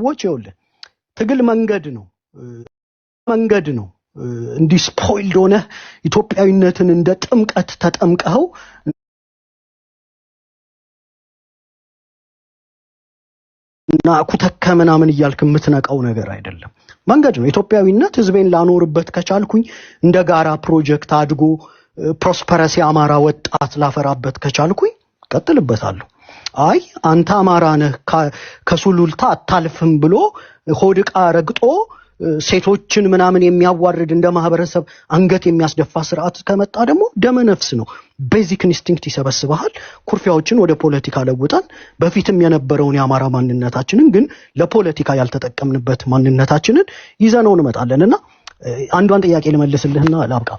ሰዎች ይኸውልህ ትግል መንገድ ነው እንዲህ ስፖይልድ ሆነ ኢትዮጵያዊነትን እንደ ጥምቀት ተጠምቀው እና ኩተከ ምናምን እያልክ የምትነቀው ነገር አይደለም መንገድ ነው ኢትዮጵያዊነት ህዝቤን ላኖርበት ከቻልኩኝ እንደ ጋራ ፕሮጀክት አድጎ ፕሮስፐረሲ አማራ ወጣት ላፈራበት ከቻልኩኝ ቀጥልበታለሁ አይ አንተ አማራ ነህ ከሱሉልታ አታልፍም ብሎ ሆድቃ ረግጦ ሴቶችን ምናምን የሚያዋርድ እንደ ማህበረሰብ አንገት የሚያስደፋ ስርዓት ከመጣ ደግሞ ደመ ነፍስ ነው ቤዚክ ኢንስቲንክት ይሰበስባል ኩርፊያዎችን ወደ ፖለቲካ ለውጣን በፊትም የነበረውን የአማራ ማንነታችንን ግን ለፖለቲካ ያልተጠቀምንበት ማንነታችንን ይዘነው እንመጣለንና አንዷን ጥያቄ ልመልስልህና ላብቃ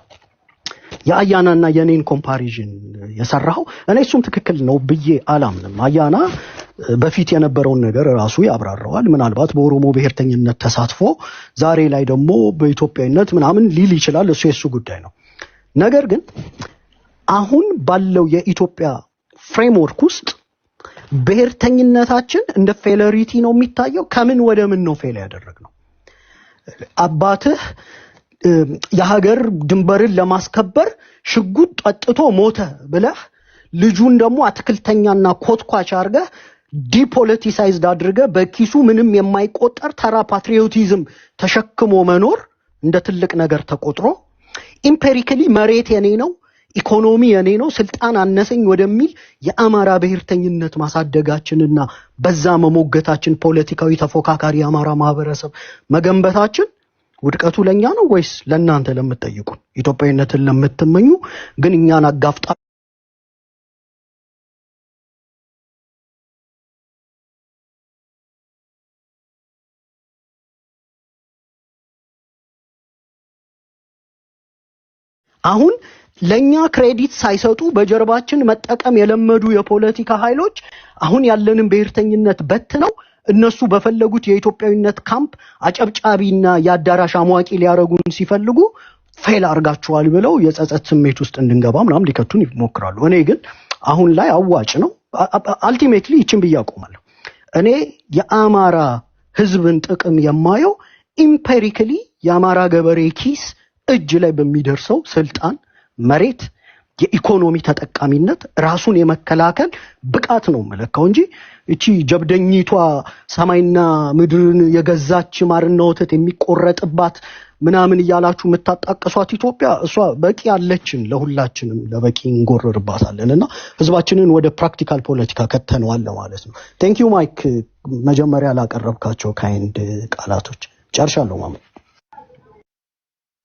ያያናና የኔን ኮምፓሪዥን የሰራው እኔ እሱም ትክክል ነው ብዬ አላምንም አያና በፊት የነበረውን ነገር ራሱ ያብራራዋል ምናልባት በኦሮሞ ብሔርተኝነት ተሳትፎ ዛሬ ላይ ደግሞ በኢትዮጵያዊነት ምናምን ሊል ይችላል እሱ የሱ ጉዳይ ነው ነገር ግን አሁን ባለው የኢትዮጵያ ፍሬምወርክ ውስጥ ብሔርተኝነታችን እንደ ፌለሪቲ ነው የሚታየው ከምን ወደ ምን ነው ፌል ያደረግነው አባትህ የሀገር ድንበርን ለማስከበር ሽጉጥ ጠጥቶ ሞተ ብለህ ልጁን ደግሞ አትክልተኛና ኮትኳች አርገህ ዲፖለቲሳይዝድ አድርገህ በኪሱ ምንም የማይቆጠር ተራ ፓትሪዮቲዝም ተሸክሞ መኖር እንደ ትልቅ ነገር ተቆጥሮ ኢምፔሪካሊ መሬት የኔ ነው ኢኮኖሚ የኔ ነው ስልጣን አነሰኝ ወደሚል የአማራ ብሔርተኝነት ማሳደጋችንና በዛ መሞገታችን ፖለቲካዊ ተፎካካሪ አማራ ማህበረሰብ መገንበታችን ውድቀቱ ለኛ ነው ወይስ ለእናንተ ለምትጠይቁን ኢትዮጵያዊነትን ለምትመኙ ግን እኛን አጋፍጣ አሁን ለኛ ክሬዲት ሳይሰጡ በጀርባችን መጠቀም የለመዱ የፖለቲካ ኃይሎች አሁን ያለንን ብሔርተኝነት በትነው እነሱ በፈለጉት የኢትዮጵያዊነት ካምፕ አጨብጫቢና ያዳራሽ አሟቂ ሊያረጉን ሲፈልጉ ፌል አርጋቸዋል ብለው የጸጸት ስሜት ውስጥ እንድንገባ ምናምን ሊከቱን ይሞክራሉ እኔ ግን አሁን ላይ አዋጭ ነው አልቲሜትሊ ይችን ብያቆማለሁ እኔ የአማራ ህዝብን ጥቅም የማየው ኢምፔሪካሊ የአማራ ገበሬ ኪስ እጅ ላይ በሚደርሰው ስልጣን መሬት የኢኮኖሚ ተጠቃሚነት ራሱን የመከላከል ብቃት ነው መለካው እንጂ እቺ ጀብደኝቷ ሰማይና ምድርን የገዛች ማርና ወተት የሚቆረጥባት ምናምን ያላችሁ መታጣቀሷት ኢትዮጵያ እሷ በቂ ያለችን ለሁላችንም ለበቂ እንጎርርባታለንና ህዝባችንን ወደ ፕራክቲካል ፖለቲካ ከተነዋል ማለት ነው ቴንክ ዩ ማይክ መጀመሪያ ላቀረብካቸው ካይንድ ቃላቶች ጨርሻለሁ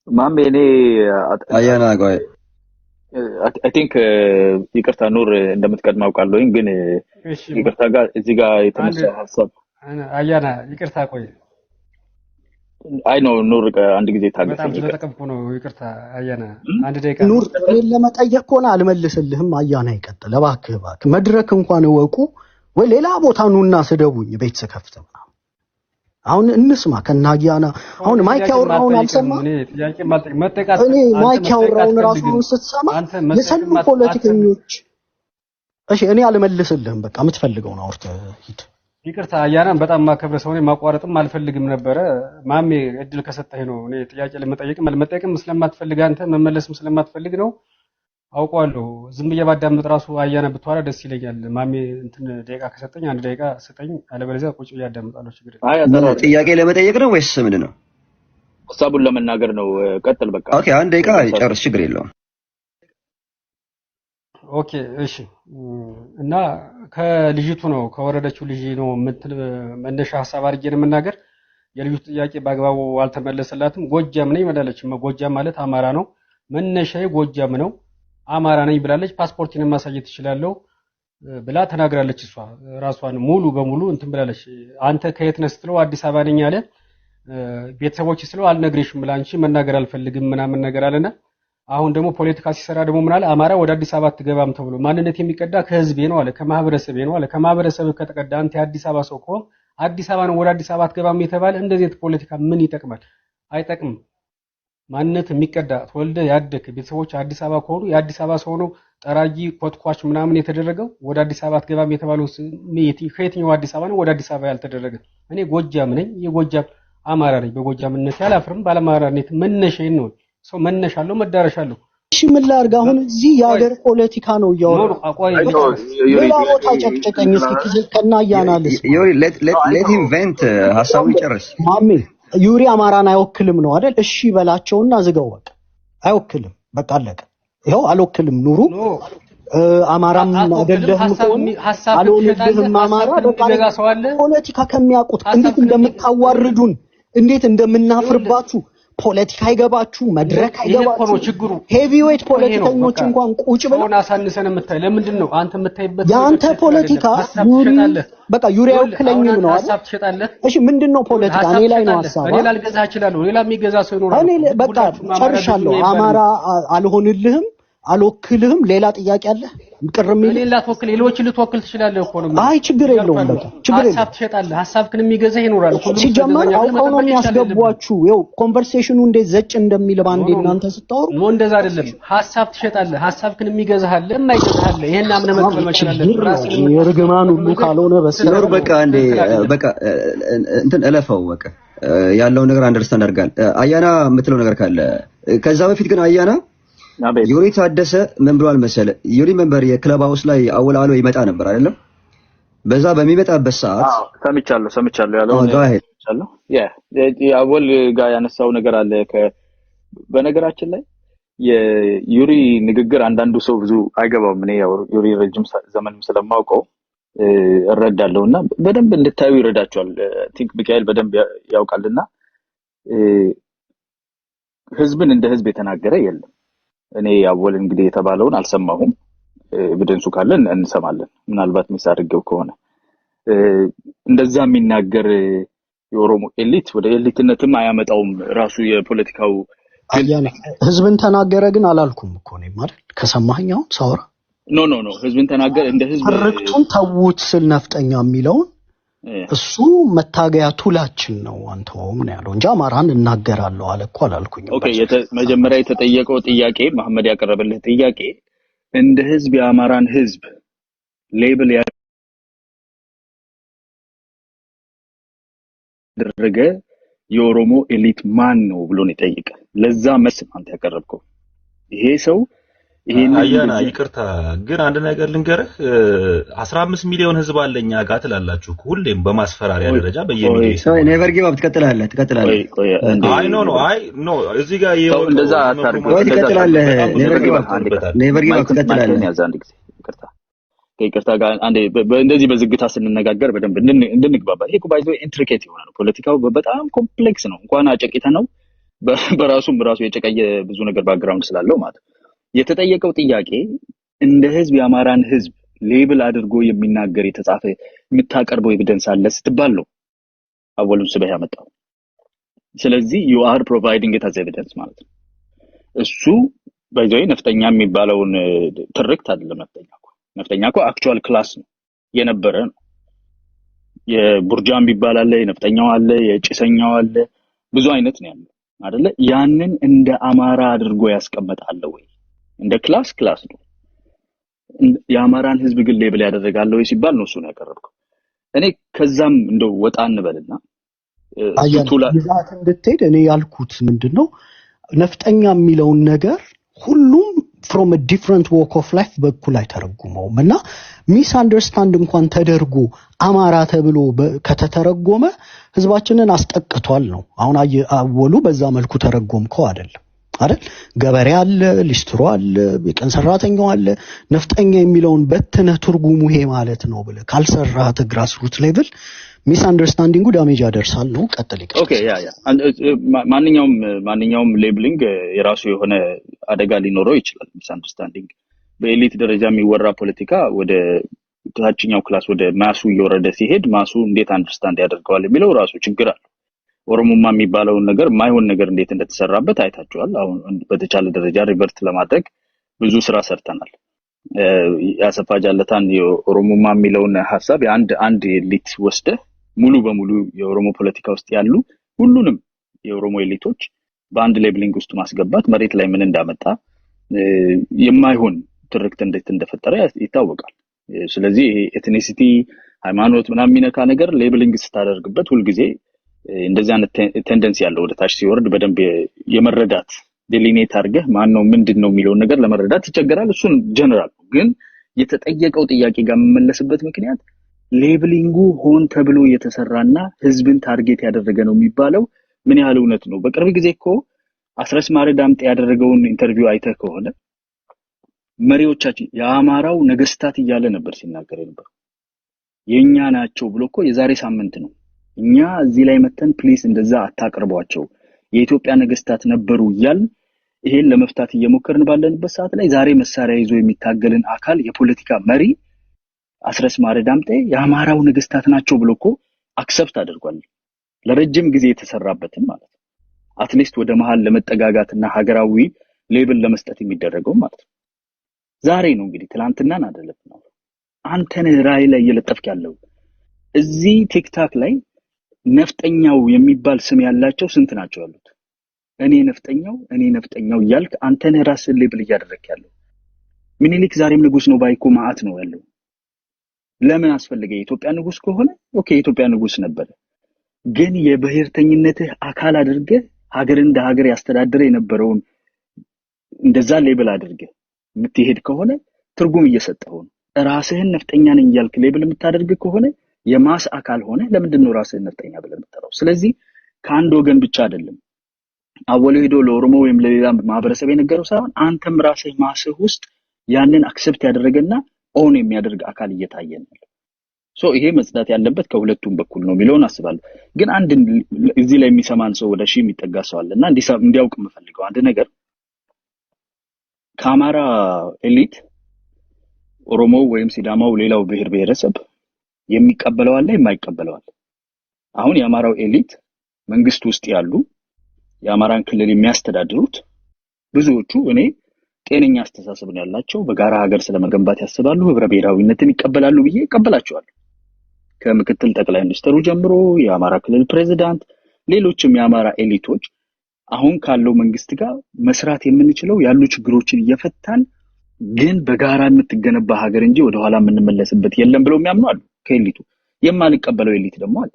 ማሜ እኔ አያና ጋር I think ይቅርታ ኑር እንደምትቀድም አውቃለሁኝ ግን ይቅርታ ጋር እዚህ ጋር የተነሳው ሐሳብ አያና ይቅርታ ቆይ አይ ነው ኑር አንድ ጊዜ ታገሰኝ በጣም ስለተቀበልኩ ነው ይቅርታ አያና አንድ ደቂቃ ኑር ለመጠየቅ ሆነ አልመልስልህም አያና ይቀጥል እባክህ መድረክ እንኳን ወቁ ወይ ሌላ ቦታ ኑና ስደቡኝ ቤት ሰከፍተም አሁን እንስማ ከናጊያና አሁን ማይክ ያወራውን አልሰማ እኔ ማይክ ያወራውን ራሱን ስትሰማ የሰሉ ፖለቲከኞች እሺ እኔ አልመልስልህም በቃ የምትፈልገው ነው አውርተ ሂድ ይቅርታ አያናን በጣም ማከብረ ሰው ነኝ ማቋረጥም አልፈልግም ነበር ማሜ እድል ከሰጠኝ ነው እኔ ጥያቄ ለመጠየቅም ስለማትፈልግ አንተ መመለስም ስለማትፈልግ ነው አውቀዋለሁ ዝም በያባዳምጥ ራሱ አያና ብትዋራ ደስ ይለኛል ማሜ እንትን ደቂቃ ከሰጠኝ አንድ ደቂቃ ስጠኝ አለበለዚያ ቁጭ ያዳምጣለሁ ችግር የለም ጥያቄ ለመጠየቅ ነው ወይስ ምንድን ነው ሐሳቡን ለመናገር ነው ቀጥል በቃ ኦኬ አንድ ደቂቃ ጨርስ ችግር የለውም ኦኬ እሺ እና ከልጅቱ ነው ከወረደችው ልጅ ነው መነሻ ሐሳብ አድርጌ ነው መናገር የልጅቱ ጥያቄ ባግባቡ አልተመለሰላትም ጎጃም ነኝ መዳለች ጎጃም ማለት አማራ ነው መነሻዬ ጎጃም ነው አማራ ነኝ ብላለች ፓስፖርቴን ማሳየት ይችላልው ብላ ተናግራለች እሷ ራሷን ሙሉ በሙሉ እንትን ብላለች አንተ ከየት ነህ ስትለው አዲስ አበባ ነኝ አለ ቤተሰቦች ስለው አልነግርሽም ብላ አንቺ መናገር አልፈልግም ምናምን ነገር አለና አሁን ደግሞ ፖለቲካ ሲሰራ ደግሞ ምን አለ አማራ ወደ አዲስ አበባ ትገባም ተብሎ ማንነት የሚቀዳ ከህዝቤ ነው አለ ከማህበረሰቤ ነው አለ ከማህበረሰብ ከተቀዳ አንተ አዲስ አበባ ሰው ከሆነ አዲስ አበባ ነው ወደ አዲስ አበባ ትገባም የተባለ እንደዚህ ፖለቲካ ምን ይጠቅማል አይጠቅምም ማንነት የሚቀዳ ተወልደ ያደክ ቤተሰቦች አዲስ አበባ ከሆኑ የአዲስ አበባ ሰው ነው ጠራጊ ኮትኳች ምናምን የተደረገው ወደ አዲስ አበባ አትገባም የተባለው ከየትኛው አዲስ አበባ ነው ወደ አዲስ አበባ ያልተደረገ? እኔ ጎጃም ነኝ፣ የጎጃም አማራ ነኝ። በጎጃምነት ያላፍርም፣ ባለማራነት መነሻዬን ነው። ሰው መነሻ አለው መዳረሻ አለው። እሺ ምን ላድርግ? አሁን እዚህ የሀገር ፖለቲካ ነው እያወራሁ። ሌላ ቦታ ጨቅጨቀኝ እስኪ ከና ያናልስ ዩሪ let him vent ሐሳቡ ይጨርስ። ማሜ ዩሪ አማራን አይወክልም ነው አይደል? እሺ በላቸውና ዝጋው በቃ። አይወክልም በቃ አለቀ። ይኸው አልወክልም ኑሩ አማራም አይደለህም አልወክልም አማራ በቃ ፖለቲካ ከሚያውቁት እንዴት እንደምታዋርዱን እንዴት እንደምናፍርባችሁ ፖለቲካ አይገባችሁ መድረክ አይገባችሁ ችግሩ ሄቪዌት ፖለቲከኞች እንኳን ቁጭ ብለው አሳንሰን የምታይ ለምንድን ነው አንተ የምታይበት ያንተ ፖለቲካ ዩሪ በቃ ዩሪ አይወክለኝም ነው አይደል? ሐሳብ ትሸጣለህ። እሺ ምንድነው ፖለቲካ? እኔ ላይ ነው ሐሳብ እኔ ላልገዛ እችላለሁ፣ ሌላ የሚገዛ ሰው ይኖራል። እኔ በቃ ጨርሻለሁ። አማራ አልሆንልህም አልወክልህም። ሌላ ጥያቄ አለ? ቅርም ይል ሌላ ተወክል ሌሎችን ልትወክል ትችላለህ እኮ ነው። አይ ችግር የለውም በቃ ችግር የለውም። ሐሳብ ትሸጣለህ፣ ሐሳብክን የሚገዛ ይኖራል። ሲጀመር አውቀው ነው የሚያስገቧችሁ። ይኸው ኮንቨርሴሽኑ እንዴት ዘጭ እንደሚል ባንዴ እናንተ ስታወሩ ነው። እንደዛ አይደለም። ሐሳብ ትሸጣለህ፣ ሐሳብክን የሚገዛህ አለ የማይገዛህ አለ። ይሄን አምነህ መቀበል መቻላለህ። ራስህን የርግማን ሁሉ ካልሆነ በስነር በቃ እንዴ በቃ እንትን እለፈው በቃ ያለው ነገር አንደርስታንድ አድርጋል። አያና የምትለው ነገር ካለ ከዛ በፊት ግን አያና ዩሪ ታደሰ ምን ብሏል መሰለ? ዩሪ መንበር የክለብ ሃውስ ላይ አወላሎ ይመጣ ነበር አይደለም? በዛ በሚመጣበት ሰዓት ሰምቻለሁ ያለው ሰምቻለሁ። የአወል ጋር ያነሳው ነገር አለ። በነገራችን ላይ የዩሪ ንግግር አንዳንዱ ሰው ብዙ አይገባውም። እኔ ያው ዩሪ ረጅም ዘመንም ስለማውቀው እረዳለሁና በደንብ እንድታዩ ይረዳቸዋል። ቲንክ ሚካኤል በደንብ ያውቃልና ህዝብን እንደ ህዝብ የተናገረ የለም። እኔ ያወል እንግዲህ የተባለውን አልሰማሁም። ኤቪደንሱ ካለ እንሰማለን። ምናልባት ሚሳርገው ከሆነ እንደዛ የሚናገር የኦሮሞ ኤሊት ወደ ኤሊትነትም አያመጣውም። ራሱ የፖለቲካው ህዝብን ተናገረ ግን አላልኩም እኮ ነው ማለት ከሰማኸኝ አሁን ሳወራ ኖ ህዝብን ተናገረ እንደ ህዝብ ትርክቱን ተውት ስል ነፍጠኛ የሚለውን እሱ መታገያ ቱላችን ነው አንተውም ነው ያለው እንጂ አማራን እናገራለሁ አለ እኮ አላልኩኝ። ኦኬ መጀመሪያ የተጠየቀው ጥያቄ መሐመድ ያቀረበልህ ጥያቄ እንደ ህዝብ የአማራን ህዝብ ሌብል ያደረገ የኦሮሞ ኤሊት ማን ነው ብሎ ነው የጠየቀ። ለዛ መልስ አንተ ያቀረብከው ይሄ ሰው አያና ይቅርታ ግን አንድ ነገር ልንገርህ 15 ሚሊዮን ህዝብ አለኛ ጋር ትላላችሁ ሁሌም በማስፈራሪያ ደረጃ በየሚዲያው ኔቨር ጊቭ አፕ ትቀጥላለህ አይ ኖ እዚህ ጋር እንደዛ አታርገው ትቀጥላለህ ኔቨር ጊቭ አፕ ትቀጥላለህ ያዛንድ ጊዜ ይቅርታ ጋር አንዴ እንደዚህ በዝግታ ስንነጋገር በደንብ እንድንግባባ ይሄ ባይዞ ኢንትሪኬት የሆነ ነው። ፖለቲካው በጣም ኮምፕሌክስ ነው። እንኳን አጨቂታ ነው በራሱ የጨቀየ ብዙ ነገር ባክግራውንድ ስላለው ማለት የተጠየቀው ጥያቄ እንደ ህዝብ የአማራን ህዝብ ሌብል አድርጎ የሚናገር የተጻፈ የምታቀርበው ኤቪደንስ አለ ስትባል ነው አወሉን ስበህ ያመጣው። ስለዚህ you are providing it as evidence ማለት ነው። እሱ ባይዘይ ነፍጠኛ የሚባለውን ትርክት አይደለም። ነፍጠኛ እኮ አክቹዋል ክላስ ነው የነበረ ነው። የቡርጃም ይባላል፣ የነፍጠኛው አለ፣ የጭሰኛው አለ፣ ብዙ አይነት ነው ያለው አይደለ? ያንን እንደ አማራ አድርጎ ያስቀምጣል ወይ? እንደ ክላስ ነው። የአማራን ህዝብ ግን ሌብል ያደረጋል ወይ ሲባል ነው እሱ ነው ያቀረብከው። እኔ ከዛም እንደው ወጣ እንበልና ይዛት እንድትሄድ እኔ ያልኩት ምንድነው ነፍጠኛ የሚለውን ነገር ሁሉም from a different walk of life በኩል አይተረጉመውም እና ሚስ አንደርስታንድ እንኳን ተደርጎ አማራ ተብሎ ከተተረጎመ ህዝባችንን አስጠቅቷል ነው። አሁን አወሉ በዛ መልኩ ተረጎምከው አይደል? ገበሬ አለ፣ ሊስትሮ አለ፣ የቀን ሰራተኛው አለ። ነፍጠኛ የሚለውን በተነ ትርጉሙ ይሄ ማለት ነው ብለ ካልሰራህ ግራስ ሩት ሌቭል ሚስ አንደርስታንዲንጉ ዳሜጅ ያደርሳል ነው። ቀጥል ይቀጥል። ኦኬ ማንኛውም ሌብሊንግ የራሱ የሆነ አደጋ ሊኖረው ይችላል። ሚስ አንደርስታንዲንግ በኤሊት ደረጃ የሚወራ ፖለቲካ ወደ ታችኛው ክላስ ወደ ማሱ እየወረደ ሲሄድ ማሱ እንዴት አንደርስታንድ ያደርገዋል የሚለው ራሱ ችግር አለ። ኦሮሞማ የሚባለውን ነገር ማይሆን ነገር እንዴት እንደተሰራበት አይታችኋል። አሁን በተቻለ ደረጃ ሪቨርት ለማድረግ ብዙ ስራ ሰርተናል። ያሰፋ ጃለታን የኦሮሞማ የሚለውን ሐሳብ አንድ ኤሊት ወስደ ሙሉ በሙሉ የኦሮሞ ፖለቲካ ውስጥ ያሉ ሁሉንም የኦሮሞ ኤሊቶች በአንድ ሌብሊንግ ውስጥ ማስገባት መሬት ላይ ምን እንዳመጣ የማይሆን ትርክት እንዴት እንደፈጠረ ይታወቃል። ስለዚህ ኤትኒሲቲ ሃይማኖት ምናምን የሚነካ ነገር ሌብሊንግ ስታደርግበት ሁሉ ጊዜ እንደዚህ አይነት ቴንደንሲ ያለው ወደ ታች ሲወርድ በደንብ የመረዳት ዲሊኔት አድርገህ ማን ነው ምንድነው የሚለው ነገር ለመረዳት ይቸገራል። እሱን ጀነራል ግን የተጠየቀው ጥያቄ ጋር መመለስበት ምክንያት ሌብሊንጉ ሆን ተብሎ የተሰራና ህዝብን ታርጌት ያደረገ ነው የሚባለው ምን ያህል እውነት ነው? በቅርብ ጊዜ እኮ አስረስ ማረ ዳምጤ ያደረገውን ኢንተርቪው አይተህ ከሆነ መሪዎቻችን የአማራው ነገስታት እያለ ነበር ሲናገር ነበር። የኛ ናቸው ብሎ እኮ የዛሬ ሳምንት ነው እኛ እዚህ ላይ መተን ፕሊስ እንደዛ አታቀርቧቸው የኢትዮጵያ ነገስታት ነበሩ ይያል ይሄን ለመፍታት እየሞከርን ባለንበት ሰዓት ላይ ዛሬ መሳሪያ ይዞ የሚታገልን አካል የፖለቲካ መሪ አስረስ ማረ ዳምጤ የአማራው ነገስታት ናቸው ብሎ እኮ አክሰፕት አድርጓል። ለረጅም ጊዜ የተሰራበትን ማለት ነው። አትሊስት ወደ መሃል ለመጠጋጋትና ሀገራዊ ሌብል ለመስጠት የሚደረገው ማለት ነው። ዛሬ ነው እንግዲህ ትላንትናን አይደለም ነው አንተን ራይ ላይ እየለጠፍክ ያለው እዚህ ቲክታክ ላይ ነፍጠኛው የሚባል ስም ያላቸው ስንት ናቸው ያሉት? እኔ ነፍጠኛው እያልክ አንተን ራስን ሌብል እያደረክ ያለው ምኒልክ ዛሬም ንጉስ ነው ባይኮ ማአት ነው ያለው። ለምን አስፈልገ? የኢትዮጵያ ንጉስ ከሆነ ኦኬ የኢትዮጵያ ንጉስ ነበር፣ ግን የብሔርተኝነትህ አካል አድርገህ ሀገርን እንደ ሀገር ያስተዳድረ የነበረውን እንደዛ ሌብል አድርገህ የምትሄድ ከሆነ ትርጉም እየሰጠው ነው። ራስህን ነፍጠኛ ነኝ እያልክ ሌብል የምታደርግ ከሆነ የማስ አካል ሆነ ለምንድን ነው ራስህን ነፍጠኛ ብለህ የምትጠራው? ስለዚህ ከአንድ ወገን ብቻ አይደለም አወሎ ሄዶ ለኦሮሞ ወይም ለሌላ ማህበረሰብ የነገረው ሳይሆን አንተም ራስህ ማስህ ውስጥ ያንን አክሰፕት ያደረገና ኦን የሚያደርግ አካል እየታየ ነው። ይሄ መጽዳት ያለበት ከሁለቱም በኩል ነው የሚለውን አስባለሁ። ግን አንድ እዚህ ላይ የሚሰማን ሰው ወደ ሺህ የሚጠጋ ሰው አለና እንዲያውቅ የምፈልገው አንድ ነገር ከአማራ ኤሊት ኦሮሞ ወይም ሲዳማው ሌላው ብሔር ብሔረሰብ የሚቀበለው አለ የማይቀበለው አለ። አሁን የአማራው ኤሊት መንግስት ውስጥ ያሉ የአማራን ክልል የሚያስተዳድሩት ብዙዎቹ እኔ ጤነኛ አስተሳሰብ ነው ያላቸው፣ በጋራ ሀገር ስለመገንባት ያስባሉ፣ ህብረ ብሔራዊነትን ይቀበላሉ ብዬ ይቀበላቸዋል። ከምክትል ጠቅላይ ሚኒስትሩ ጀምሮ የአማራ ክልል ፕሬዝዳንት፣ ሌሎችም የአማራ ኤሊቶች አሁን ካለው መንግስት ጋር መስራት የምንችለው ያሉ ችግሮችን እየፈታን ግን በጋራ የምትገነባ ሀገር እንጂ ወደ ኋላ የምንመለስበት የለም ብለው የሚያምኑ አሉ። ከኤሊቱ የማልቀበለው ኤሊት ደግሞ አለ።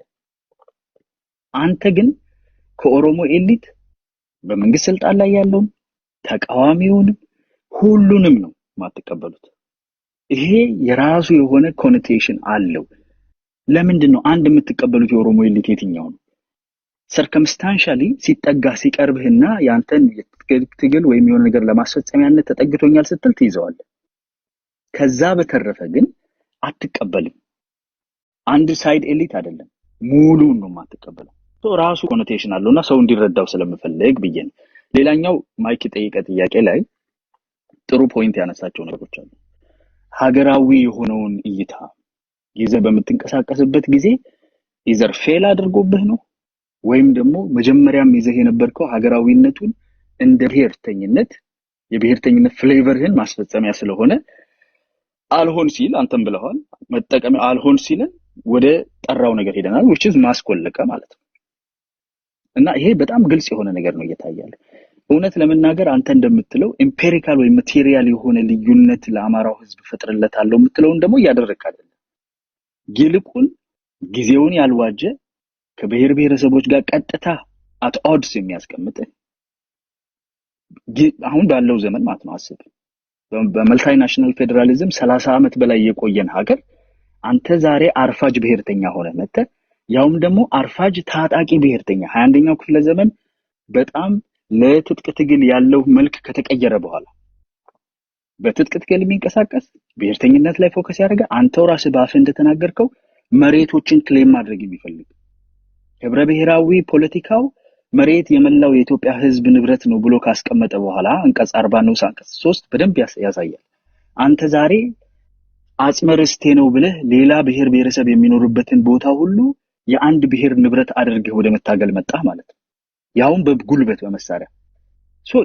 አንተ ግን ከኦሮሞ ኤሊት በመንግስት ስልጣን ላይ ያለውን ተቃዋሚውን ሁሉንም ነው ማትቀበሉት። ይሄ የራሱ የሆነ ኮኖቴሽን አለው። ለምንድን ነው አንድ የምትቀበሉት የኦሮሞ ኤሊት የትኛው ነው? ሰርከምስታንሻሊ ሲጠጋ ሲቀርብህና ያንተን ትግል ወይም የሆነ ነገር ለማስፈጸሚያነት ተጠግቶኛል ስትል ትይዘዋለህ። ከዛ በተረፈ ግን አትቀበልም። አንድ ሳይድ ኤሊት አይደለም ሙሉን ነው ማትቀበለው። ራሱ ኮኖቴሽን አለውና ሰው እንዲረዳው ስለምፈልግ ብዬ ነው። ሌላኛው ማይክ ጠይቀ ጥያቄ ላይ ጥሩ ፖይንት ያነሳቸው ነገሮች አሉ። ሀገራዊ የሆነውን እይታ ይዘህ በምትንቀሳቀስበት ጊዜ ኢዘር ፌል አድርጎብህ ነው ወይም ደግሞ መጀመሪያም ይዘህ የነበርከው ሀገራዊነቱን እንደ ብሔርተኝነት የብሔርተኝነት ፍሌቨርህን ማስፈጸሚያ ስለሆነ አልሆን ሲል አንተም ብለዋል መጠቀም አልሆን ሲልን ወደ ጠራው ነገር ሄደናል which is ማስቆለቀ ማለት ነው። እና ይሄ በጣም ግልጽ የሆነ ነገር ነው እየታያለ። እውነት ለመናገር አንተ እንደምትለው ኢምፔሪካል ወይ ማቴሪያል የሆነ ልዩነት ለአማራው ህዝብ ፈጥረለታለው የምትለውን ደግሞ ያደረክ አይደለም። ይልቁን ጊዜውን ያልዋጀ ከብሔር ብሔረሰቦች ጋር ቀጥታ አት ኦድስ የሚያስቀምጥ አሁን ባለው ዘመን ማለት ነው። አስብ በመልታይ ናሽናል ፌደራሊዝም 30 ዓመት በላይ የቆየን ሀገር አንተ ዛሬ አርፋጅ ብሔርተኛ ሆነ መተ ያውም ደግሞ አርፋጅ ታጣቂ ብሔርተኛ 21ኛው ክፍለ ዘመን በጣም ለትጥቅ ትግል ያለው መልክ ከተቀየረ በኋላ በትጥቅ ትግል የሚንቀሳቀስ ብሔርተኝነት ላይ ፎከስ ያደረገ አንተው ራስህ ባፍ እንደተናገርከው መሬቶችን ክሌም ማድረግ የሚፈልግ ህብረ ብሔራዊ ፖለቲካው መሬት የመላው የኢትዮጵያ ህዝብ ንብረት ነው ብሎ ካስቀመጠ በኋላ አንቀጽ 40 ነው አንቀጽ 3 በደንብ ያሳያል። አንተ ዛሬ አጽመርስቴ ነው ብለህ ሌላ ብሔር ብሔረሰብ የሚኖርበትን ቦታ ሁሉ የአንድ ብሔር ንብረት አድርገህ ወደ መታገል መጣ ማለት ነው። ያውም በጉልበት በመሳሪያ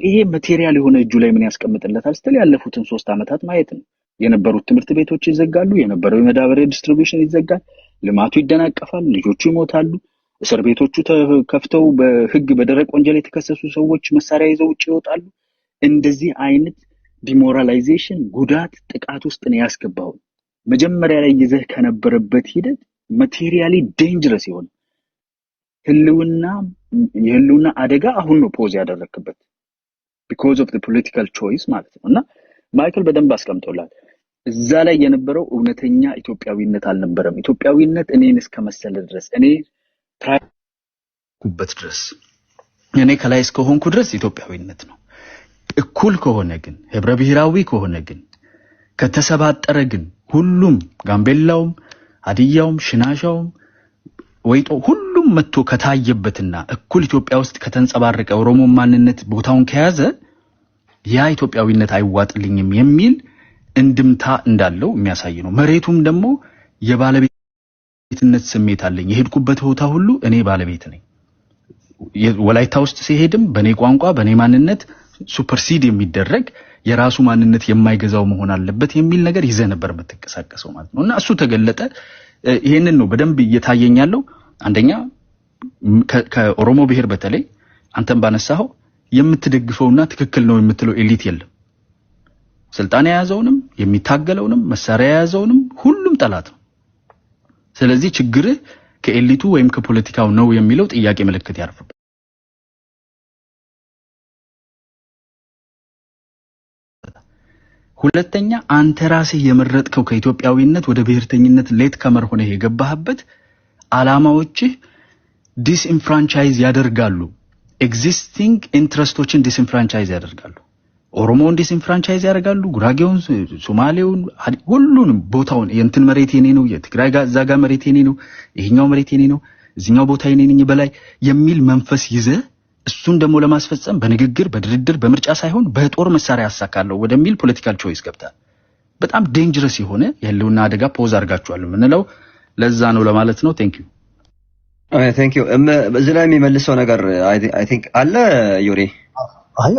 ይሄ ማቴሪያል የሆነ እጁ ላይ ምን ያስቀምጥለታል ስትል ያለፉትን 3 አመታት ማየት ነው። የነበሩት ትምህርት ቤቶች ይዘጋሉ፣ የነበረው የመዳበሪያ ዲስትሪቢዩሽን ይዘጋል፣ ልማቱ ይደናቀፋል፣ ልጆቹ ይሞታሉ። እስር ቤቶቹ ተከፍተው በህግ በደረቅ ወንጀል የተከሰሱ ሰዎች መሳሪያ ይዘው ውጭ ይወጣሉ። እንደዚህ አይነት ዲሞራላይዜሽን ጉዳት ጥቃት ውስጥ ነው ያስገባው። መጀመሪያ ላይ ይዘህ ከነበረበት ሂደት ማቴሪያሊ ዴንጀረስ ይሆን የህልውና አደጋ አሁን ነው ፖዝ ያደረክበት because of the political choice ማለት ነው። እና ማይክል በደንብ አስቀምጦላል። እዛ ላይ የነበረው እውነተኛ ኢትዮጵያዊነት አልነበረም። ኢትዮጵያዊነት እኔን እስከመሰለ ድረስ እኔ ኩበት ድረስ እኔ ከላይ እስከሆንኩ ድረስ ኢትዮጵያዊነት ነው። እኩል ከሆነ ግን ህብረ ብሔራዊ ከሆነ ግን ከተሰባጠረ ግን ሁሉም ጋምቤላውም ሀዲያውም ሽናሻውም ወይጦ ሁሉም መጥቶ ከታየበትና እኩል ኢትዮጵያ ውስጥ ከተንጸባረቀ ኦሮሞ ማንነት ቦታውን ከያዘ ያ ኢትዮጵያዊነት አይዋጥልኝም የሚል እንድምታ እንዳለው የሚያሳይ ነው። መሬቱም ደግሞ የባለቤትነት ስሜት አለኝ። የሄድኩበት ቦታ ሁሉ እኔ ባለቤት ነኝ። ወላይታ ውስጥ ሲሄድም በኔ ቋንቋ በኔ ማንነት ሱፐርሲድ የሚደረግ የራሱ ማንነት የማይገዛው መሆን አለበት የሚል ነገር ይዘ ነበር የምትንቀሳቀሰው ማለት ነውና እሱ ተገለጠ። ይሄንን ነው በደንብ እየታየኛለው። አንደኛ ከኦሮሞ ብሔር በተለይ አንተም ባነሳው የምትደግፈውና ትክክል ነው የምትለው ኤሊት የለም። ስልጣን የያዘውንም የሚታገለውንም መሳሪያ የያዘውንም ሁሉም ጠላት ነው። ስለዚህ ችግርህ ከኤሊቱ ወይም ከፖለቲካው ነው የሚለው ጥያቄ ምልክት ያርፍበት። ሁለተኛ አንተ ራስህ የመረጥከው ከኢትዮጵያዊነት ወደ ብሔርተኝነት ሌት ከመር ሆነ የገባህበት አላማዎችህ ዲስኢንፍራንቻይዝ ያደርጋሉ። ኤግዚስቲንግ ኢንትረስቶችን ዲስኢንፍራንቻይዝ ያደርጋሉ። ኦሮሞን ዲስኢንፍራንቻይዝ ያደርጋሉ፣ ጉራጌውን፣ ሶማሌውን፣ ሁሉንም ቦታውን የእንትን መሬት የኔ ነው፣ የትግራይ ዛጋ መሬት የኔ ነው፣ ይሄኛው መሬት የኔ ነው፣ እዚህኛው ቦታ የኔ ነኝ በላይ የሚል መንፈስ ይዘ እሱን ደግሞ ለማስፈጸም በንግግር በድርድር በምርጫ ሳይሆን በጦር መሳሪያ ያሳካለው ወደሚል ፖለቲካል ቾይስ ገብታል። በጣም ዴንጀረስ የሆነ የህልውና አደጋ ፖዝ አድርጋችኋል ምንለው ለዛ ነው ለማለት ነው። ቴንክ ዩ ቴንክ ዩ። እዚህ ላይ የሚመልሰው ነገር አይ ቲንክ አለ ዩሪ አለ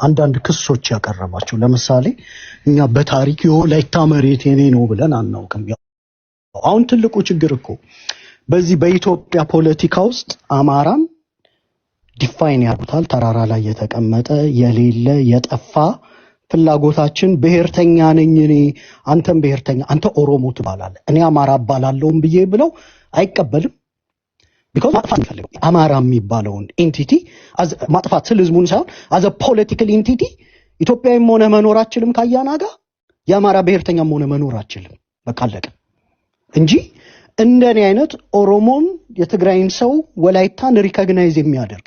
አንዳንድ ክሶች ያቀረባቸው ለምሳሌ እኛ በታሪክ የወላይታ መሬት የኔ ነው ብለን አናውቅም። አሁን ትልቁ ችግር እኮ በዚህ በኢትዮጵያ ፖለቲካ ውስጥ አማራን ዲፋይን ያሉታል። ተራራ ላይ የተቀመጠ የሌለ የጠፋ ፍላጎታችን ብሔርተኛ ነኝ እኔ አንተም ብሔርተኛ አንተ ኦሮሞ ትባላለህ እኔ አማራ ባላለውም ብዬ ብለው አይቀበልም። because ማጥፋት ፈልገው አማራ የሚባለውን ኤንቲቲ ማጥፋት ህዝቡን ሳይሆን as a political entity ኢትዮጵያዊም ሆነ መኖራችንም ካያና ጋር የአማራ ብሔርተኛም ሆነ መኖራችንም በቃ አለቀ እንጂ እንደኔ አይነት ኦሮሞን የትግራይን ሰው ወላይታን ሪኮግናይዝ የሚያደርግ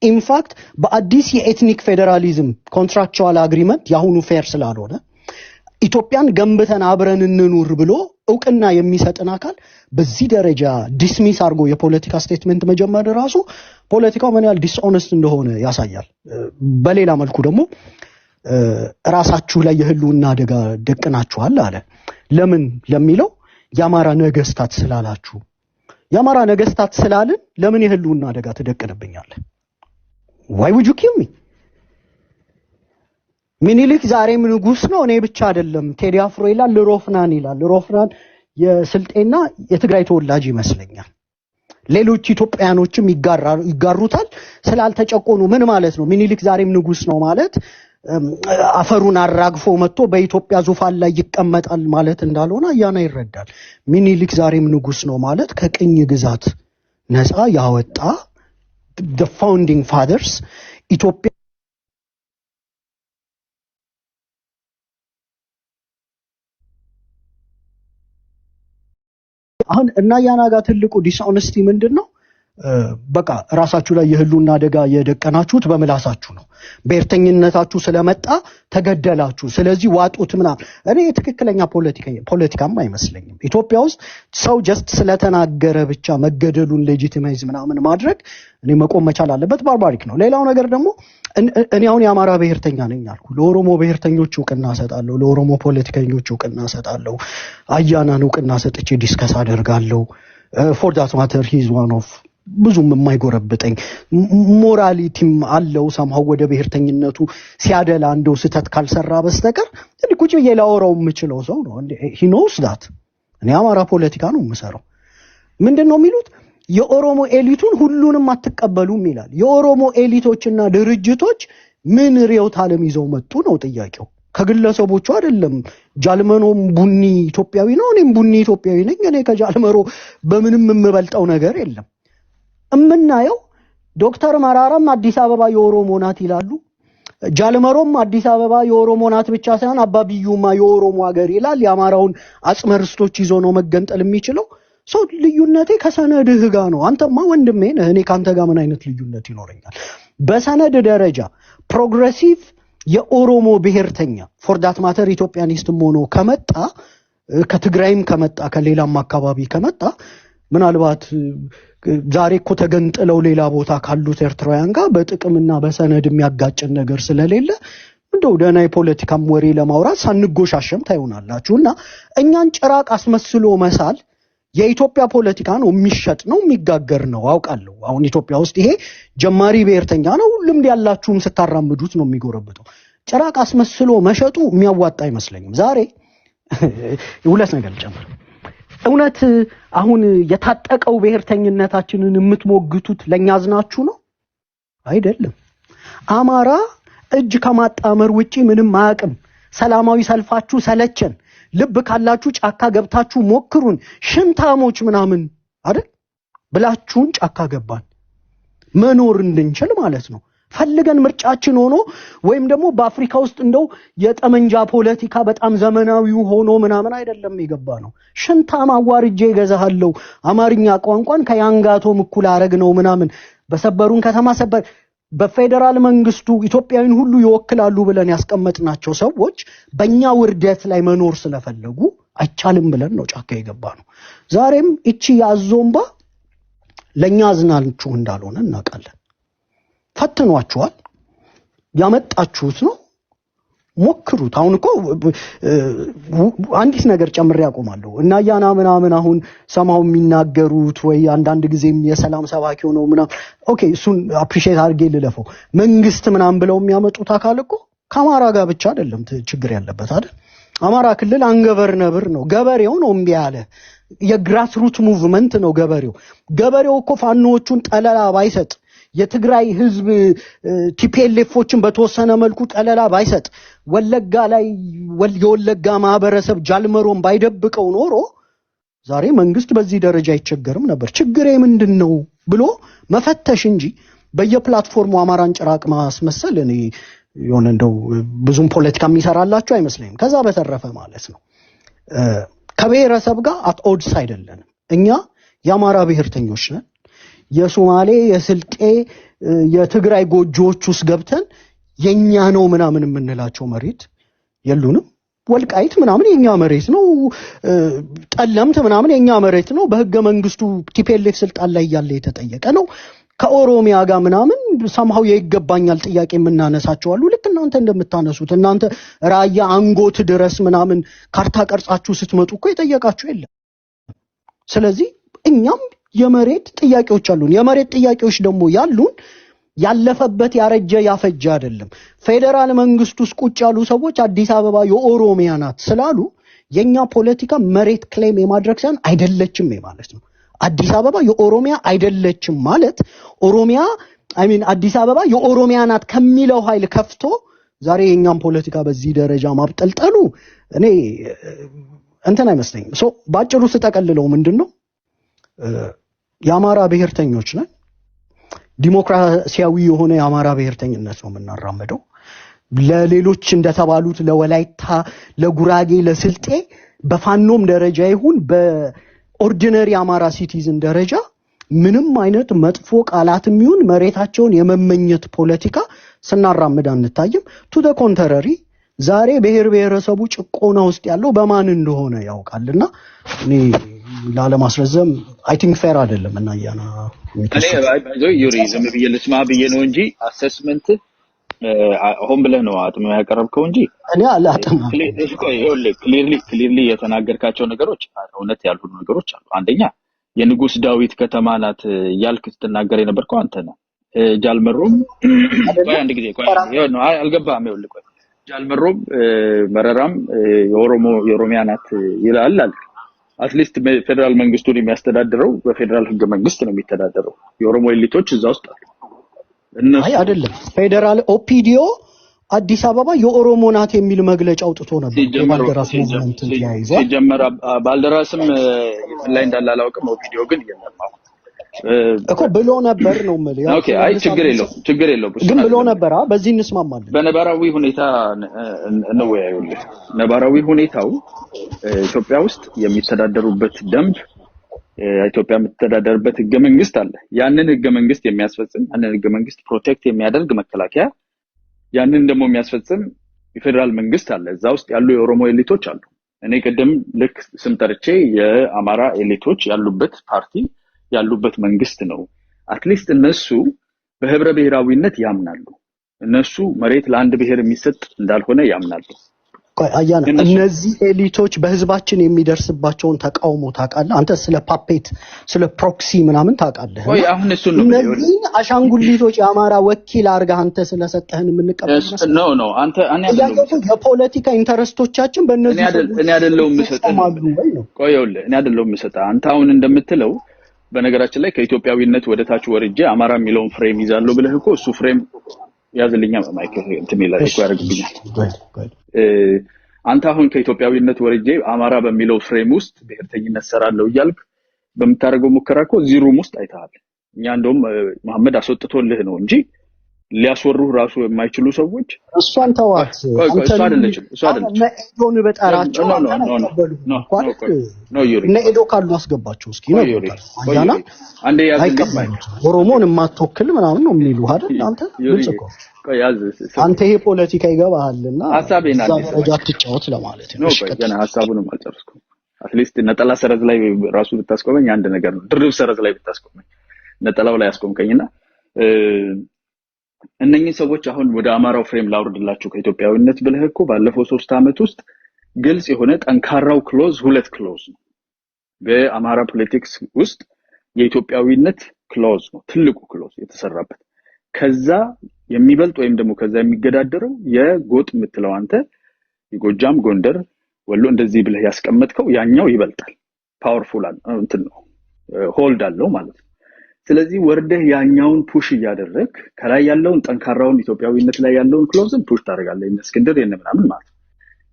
ኢንፋክት በአዲስ የኤትኒክ ፌደራሊዝም ኮንትራክቹዋል አግሪመንት ያሁኑ ፌር ስላልሆነ ኢትዮጵያን ገንብተን አብረን እንኑር ብሎ እውቅና የሚሰጥን አካል በዚህ ደረጃ ዲስሚስ አድርጎ የፖለቲካ ስቴትመንት መጀመር ራሱ ፖለቲካው ምን ያህል ዲስኦነስት እንደሆነ ያሳያል። በሌላ መልኩ ደግሞ ራሳችሁ ላይ የህልውና አደጋ ደቅናችኋል አለ። ለምን ለሚለው የአማራ ነገስታት ስላላችሁ የአማራ ነገስታት ስላልን ለምን የህልውና አደጋ ተደቅነብኛለህ? why would you kill me? ሚኒሊክ ዛሬም ንጉስ ነው እኔ ብቻ አይደለም። ቴዲ አፍሮ ይላል ለሮፍናን ይላል። ሮፍናን የስልጤና የትግራይ ተወላጅ ይመስለኛል። ሌሎች ኢትዮጵያኖችም ይጋሩታል ስላልተጨቆኑ ምን ማለት ነው? ሚኒሊክ ዛሬም ንጉስ ነው ማለት አፈሩን አራግፎ መጥቶ በኢትዮጵያ ዙፋን ላይ ይቀመጣል ማለት እንዳልሆነ ያና ይረዳል። ሚኒሊክ ዛሬም ንጉስ ነው ማለት ከቅኝ ግዛት ነፃ ያወጣ the founding fathers ኢትዮጵያ አሁን እና ያና ጋር ትልቁ ዲስኦነስቲ ምንድነው? በቃ ራሳችሁ ላይ የህልውና አደጋ የደቀናችሁት በመላሳችሁ ነው። ብሔርተኝነታችሁ ስለመጣ ተገደላችሁ። ስለዚህ ዋጡት ምናምን። እኔ ትክክለኛ ፖለቲካም አይመስለኝም። ኢትዮጵያ ውስጥ ሰው ጀስት ስለተናገረ ብቻ መገደሉን ሌጂቲማይዝ ምናምን ማድረግ እኔ መቆም መቻል አለበት። ባርባሪክ ነው። ሌላው ነገር ደግሞ እኔ አሁን የአማራ ብሔርተኛ ነኝ አልኩ። ለኦሮሞ ብሔርተኞች እውቅና ሰጣለሁ፣ ለኦሮሞ ፖለቲከኞች እውቅና ሰጣለሁ፣ አያናን እውቅና ሰጥቼ ዲስከስ አደርጋለሁ። for that matter he is one of ብዙም የማይጎረብጠኝ ሞራሊቲም አለው። ሰምሃው ወደ ብሔርተኝነቱ ሲያደላ እንደው ስተት ካልሰራ በስተቀር ቁጭ ብዬ ላወራው የምችለው ሰው ነው። he knows that እኔ አማራ ፖለቲካ ነው የምሰራው። ምንድነው የሚሉት የኦሮሞ ኤሊቱን ሁሉንም አትቀበሉም ይላል። የኦሮሞ ኤሊቶችና ድርጅቶች ምን ሪዮት ዓለም ይዘው መጡ ነው ጥያቄው። ከግለሰቦቹ አይደለም። ጃልመሮም ቡኒ ኢትዮጵያዊ ነው፣ እኔም ቡኒ ኢትዮጵያዊ ነኝ። እኔ ከጃልመሮ በምንም የምበልጠው ነገር የለም። እምናየው ዶክተር መራራም አዲስ አበባ የኦሮሞ ናት ይላሉ። ጃልመሮም አዲስ አበባ የኦሮሞ ናት ብቻ ሳይሆን አባቢዩማ የኦሮሞ ሀገር ይላል። የአማራውን አጽመ ርስቶች ይዞ ነው መገንጠል የሚችለው። ሰው ልዩነቴ ከሰነድህ ጋር ነው። አንተማ ወንድሜ ነህ፣ እኔ ካንተ ጋር ምን አይነት ልዩነት ይኖረኛል? በሰነድ ደረጃ ፕሮግሬሲቭ የኦሮሞ ብሔርተኛ ፎር ዳት ማተር ኢትዮጵያኒስትም ሆኖ ከመጣ ከትግራይም ከመጣ ከሌላም አካባቢ ከመጣ ምናልባት ዛሬ እኮ ተገንጥለው ሌላ ቦታ ካሉት ኤርትራውያን ጋር በጥቅምና በሰነድ የሚያጋጭን ነገር ስለሌለ እንደው ደህና የፖለቲካም ወሬ ለማውራት ሳንጎሻሸም ታዩናላችሁና እኛን ጭራቅ አስመስሎ መሳል የኢትዮጵያ ፖለቲካ ነው፣ የሚሸጥ ነው፣ የሚጋገር ነው አውቃለሁ። አሁን ኢትዮጵያ ውስጥ ይሄ ጀማሪ ብሔርተኛ ነው፣ ልምድ ያላችሁም ስታራምዱት ነው የሚጎረብጠው። ጭራቅ አስመስሎ መሸጡ የሚያዋጣ አይመስለኝም። ዛሬ ሁለት ነገር ልጨምር። እውነት አሁን የታጠቀው ብሔርተኝነታችንን የምትሞግቱት ለኛ አዝናችሁ ነው? አይደለም። አማራ እጅ ከማጣመር ውጪ ምንም አያውቅም። ሰላማዊ ሰልፋችሁ ሰለቸን፣ ልብ ካላችሁ ጫካ ገብታችሁ ሞክሩን፣ ሽንታሞች ምናምን አይደል ብላችሁን ጫካ ገባን መኖር እንድንችል ማለት ነው። ፈልገን ምርጫችን ሆኖ ወይም ደግሞ በአፍሪካ ውስጥ እንደው የጠመንጃ ፖለቲካ በጣም ዘመናዊው ሆኖ ምናምን አይደለም የገባ ነው። ሽንታም አዋርጄ ገዛሃለው፣ አማርኛ ቋንቋን ከያንጋቶም እኩል አረግ ነው ምናምን በሰበሩን ከተማ ሰበር በፌደራል መንግስቱ ኢትዮጵያዊን ሁሉ ይወክላሉ ብለን ያስቀመጥናቸው ሰዎች በእኛ ውርደት ላይ መኖር ስለፈለጉ አይቻልም ብለን ነው ጫካ የገባ ነው። ዛሬም እቺ ያዞምባ ለኛ አዝናችሁ እንዳልሆነ እናውቃለን። ፈትኗችኋል፣ ያመጣችሁት ነው፣ ሞክሩት። አሁን እኮ አንዲት ነገር ጨምሬ ያቆማለሁ እና ያና ምናምን አሁን ሰማው የሚናገሩት ወይ አንዳንድ ጊዜም የሰላም ሰባኪ ሆነው ምናምን ኦኬ እሱን አፕሪሺየት አድርጌ ልለፈው። መንግስት ምናምን ብለው የሚያመጡት አካል እኮ ከአማራ ጋር ብቻ አይደለም ችግር ያለበት አይደል? አማራ ክልል አንገበር ነብር ነው፣ ገበሬው ነው እምቢ ያለ። የግራስሩት ሙቭመንት ነው ገበሬው እኮ ፋኖቹን ጠለላ ባይሰጥ የትግራይ ህዝብ ቲፒኤልኤፎችን በተወሰነ መልኩ ጠለላ ባይሰጥ ወለጋ ላይ የወለጋ ማህበረሰብ ጃልመሮን ባይደብቀው ኖሮ ዛሬ መንግስት በዚህ ደረጃ አይቸገርም ነበር። ችግሬ ምንድነው ብሎ መፈተሽ እንጂ በየፕላትፎርሙ አማራን ጭራቅ ማስመሰል እኔ የሆነ እንደው ብዙም ፖለቲካ የሚሰራላችሁ አይመስለኝም። ከዛ በተረፈ ማለት ነው ከብሔረሰብ ጋር አት ኦድስ አይደለንም። እኛ የአማራ ብሔርተኞች ነን። የሶማሌ የስልጤ የትግራይ ጎጆዎች ውስጥ ገብተን የኛ ነው ምናምን የምንላቸው መሬት የሉንም። ወልቃይት ምናምን የኛ መሬት ነው፣ ጠለምት ምናምን የኛ መሬት ነው። በህገ መንግስቱ ቲፒኤልኤፍ ስልጣን ላይ ያለ የተጠየቀ ነው። ከኦሮሚያ ጋር ምናምን ሰምሃው የይገባኛል ጥያቄ የምናነሳቸው አሉ። ልክ እናንተ እንደምታነሱት እናንተ ራያ አንጎት ድረስ ምናምን ካርታ ቀርጻችሁ ስትመጡ እኮ የጠየቃችሁ የለም። ስለዚህ እኛም የመሬት ጥያቄዎች አሉን። የመሬት ጥያቄዎች ደግሞ ያሉን ያለፈበት ያረጀ ያፈጀ አይደለም። ፌደራል መንግስት ውስጥ ቁጭ ያሉ ሰዎች አዲስ አበባ የኦሮሚያ ናት ስላሉ የኛ ፖለቲካ መሬት ክሌም የማድረግ ሳይሆን አይደለችም ማለት ነው። አዲስ አበባ የኦሮሚያ አይደለችም ማለት ኦሮሚያ አዲስ አበባ የኦሮሚያ ናት ከሚለው ኃይል ከፍቶ ዛሬ የኛም ፖለቲካ በዚህ ደረጃ ማብጠልጠሉ እኔ እንትን አይመስለኝም። ባጭሩ ስጠቀልለው ምንድነው የአማራ ብሔርተኞች ነን። ዲሞክራሲያዊ የሆነ የአማራ ብሔርተኝነት ነው የምናራመደው። ለሌሎች እንደተባሉት ለወላይታ፣ ለጉራጌ፣ ለስልጤ በፋኖም ደረጃ ይሁን በኦርዲነሪ አማራ ሲቲዝን ደረጃ ምንም አይነት መጥፎ ቃላትም ይሁን መሬታቸውን የመመኘት ፖለቲካ ስናራምድ አንታይም። ቱ ዘ ኮንትራሪ ዛሬ ብሔር ብሔረሰቡ ጭቆና ውስጥ ያለው በማን እንደሆነ ያውቃልና እኔ ላለማስረዘም አይ ቲንክ ፌር አይደለም እና ያና ዩሪ ዝም ብዬ ልስማ ብዬ ነው እንጂ አሰስመንት ሆን ብለህ ነው አጥም ያቀረብከው እንጂ እኔ አላጥም። ክሊርሊ የተናገርካቸው ነገሮች እውነት ያልሆኑ ነገሮች አሉ። አንደኛ የንጉስ ዳዊት ከተማ ናት ያልክ ስትናገር የነበርከው አንተ ነህ። ጃልመሮም ቆይ አንድ ጊዜ ቆይ ነው አልገባህም። ይኸውልህ ቆይ ጃልመሮም መረራም የኦሮሚያ ናት ይላል አልክ። አትሊስት ፌደራል መንግስቱን የሚያስተዳድረው በፌደራል ህገ መንግስት ነው የሚተዳደረው። የኦሮሞ ኤሊቶች እዛ ውስጥ አሉ። አይ አይደለም፣ ፌደራል ኦፒዲዮ አዲስ አበባ የኦሮሞ ናት የሚል መግለጫ አውጥቶ ነበር። ባልደራስ ሙቭመንት ያይዟል ሲጀመር ባልደራስም ላይ እንዳለ አላውቅም። ኦፒዲዮ ግን የለም እኮ ብሎ ነበር ነው ማለት። ኦኬ አይ ችግር የለውም ግን ብሎ ነበር። በዚህ እንስማማለን። በነባራዊ ሁኔታ እንወያዩልህ። ነባራዊ ሁኔታው ኢትዮጵያ ውስጥ የሚተዳደሩበት ደንብ ኢትዮጵያ የምትተዳደርበት ህገ መንግስት አለ። ያንን ህገ መንግስት የሚያስፈጽም ያንን ህገ መንግስት ፕሮቴክት የሚያደርግ መከላከያ፣ ያንን ደግሞ የሚያስፈጽም የፌደራል መንግስት አለ። እዛ ውስጥ ያሉ የኦሮሞ ኤሊቶች አሉ። እኔ ቀደም ልክ ስም ጠርቼ የአማራ ኤሊቶች ያሉበት ፓርቲ ያሉበት መንግስት ነው። አትሊስት እነሱ በህብረ ብሔራዊነት ያምናሉ። እነሱ መሬት ለአንድ ብሔር የሚሰጥ እንዳልሆነ ያምናሉ። አያና እነዚህ ኤሊቶች በህዝባችን የሚደርስባቸውን ተቃውሞ ታውቃለህ? አንተ ስለ ፓፔት ስለ ፕሮክሲ ምናምን ታውቃለህ? ወይ አሁን እሱ ነው እነዚህ አሻንጉሊቶች የአማራ ወኪል አድርገህ አንተ ስለሰጠህን የምንቀበል ነው። አንተ የፖለቲካ ኢንተረስቶቻችን በእነዚህ እኔ አይደለሁም የምሰጠህ። ቆየውልህ እኔ አይደለሁም የምሰጠህ። አንተ አሁን እንደምትለው በነገራችን ላይ ከኢትዮጵያዊነት ወደ ታች ወርጄ አማራ የሚለውን ፍሬም ይዛለሁ ብለህ እኮ እሱ ፍሬም ያዝልኛ ማይክ እንትን ይላል እኮ ያደርግብኛል። አንተ አሁን ከኢትዮጵያዊነት ወርጄ አማራ በሚለው ፍሬም ውስጥ ብሔርተኝነት ሰራለሁ እያልክ በመታረገው ሙከራ እኮ እዚህ ሩም ውስጥ አይተሃል። እኛ እንደውም መሐመድ አስወጥቶልህ ነው እንጂ ሊያስወሩህ ራሱ የማይችሉ ሰዎች እሷን ተዋት። እሱ አይደለችም ኤዶን በጠራቸው እነ ኤዶ ካሉ አስገባቸው እስኪ ነው ያና አንዴ ያዝልኝ። ኦሮሞን የማትወክል ምናምን ነው የሚሉህ አይደል? አንተ ግልጽ እኮ አንተ ይሄ ፖለቲካ ይገባሃልና ሐሳቤን አትጫወት ለማለት ነው። እሺ ገና ሐሳቡንም አልጨረስኩም። አትሊስት ነጠላ ሰረዝ ላይ ራሱ ብታስቆመኝ አንድ ነገር ነው። ድርብ ሰረዝ ላይ ብታስቆመኝ ነጠላው ላይ አስቆምከኝና እነኚህ ሰዎች አሁን ወደ አማራው ፍሬም ላውርድላችሁ ከኢትዮጵያዊነት ብለህ እኮ ባለፈው 3 አመት ውስጥ ግልጽ የሆነ ጠንካራው ክሎዝ 2 ክሎዝ ነው። በአማራ ፖለቲክስ ውስጥ የኢትዮጵያዊነት ክሎዝ ነው ትልቁ ክሎዝ የተሰራበት። ከዛ የሚበልጥ ወይም ደግሞ ከዛ የሚገዳደረው የጎጥ የምትለው አንተ የጎጃም፣ ጎንደር፣ ወሎ እንደዚህ ብለህ ያስቀመጥከው ያኛው ይበልጣል። ፓወርፉል እንትን ነው ሆልድ አለው ማለት ነው። ስለዚህ ወርደህ ያኛውን ፑሽ እያደረክ ከላይ ያለውን ጠንካራውን ኢትዮጵያዊነት ላይ ያለውን ክሎዝን ፑሽ ታደርጋለህ። እስክንድር የነምናምን ማለት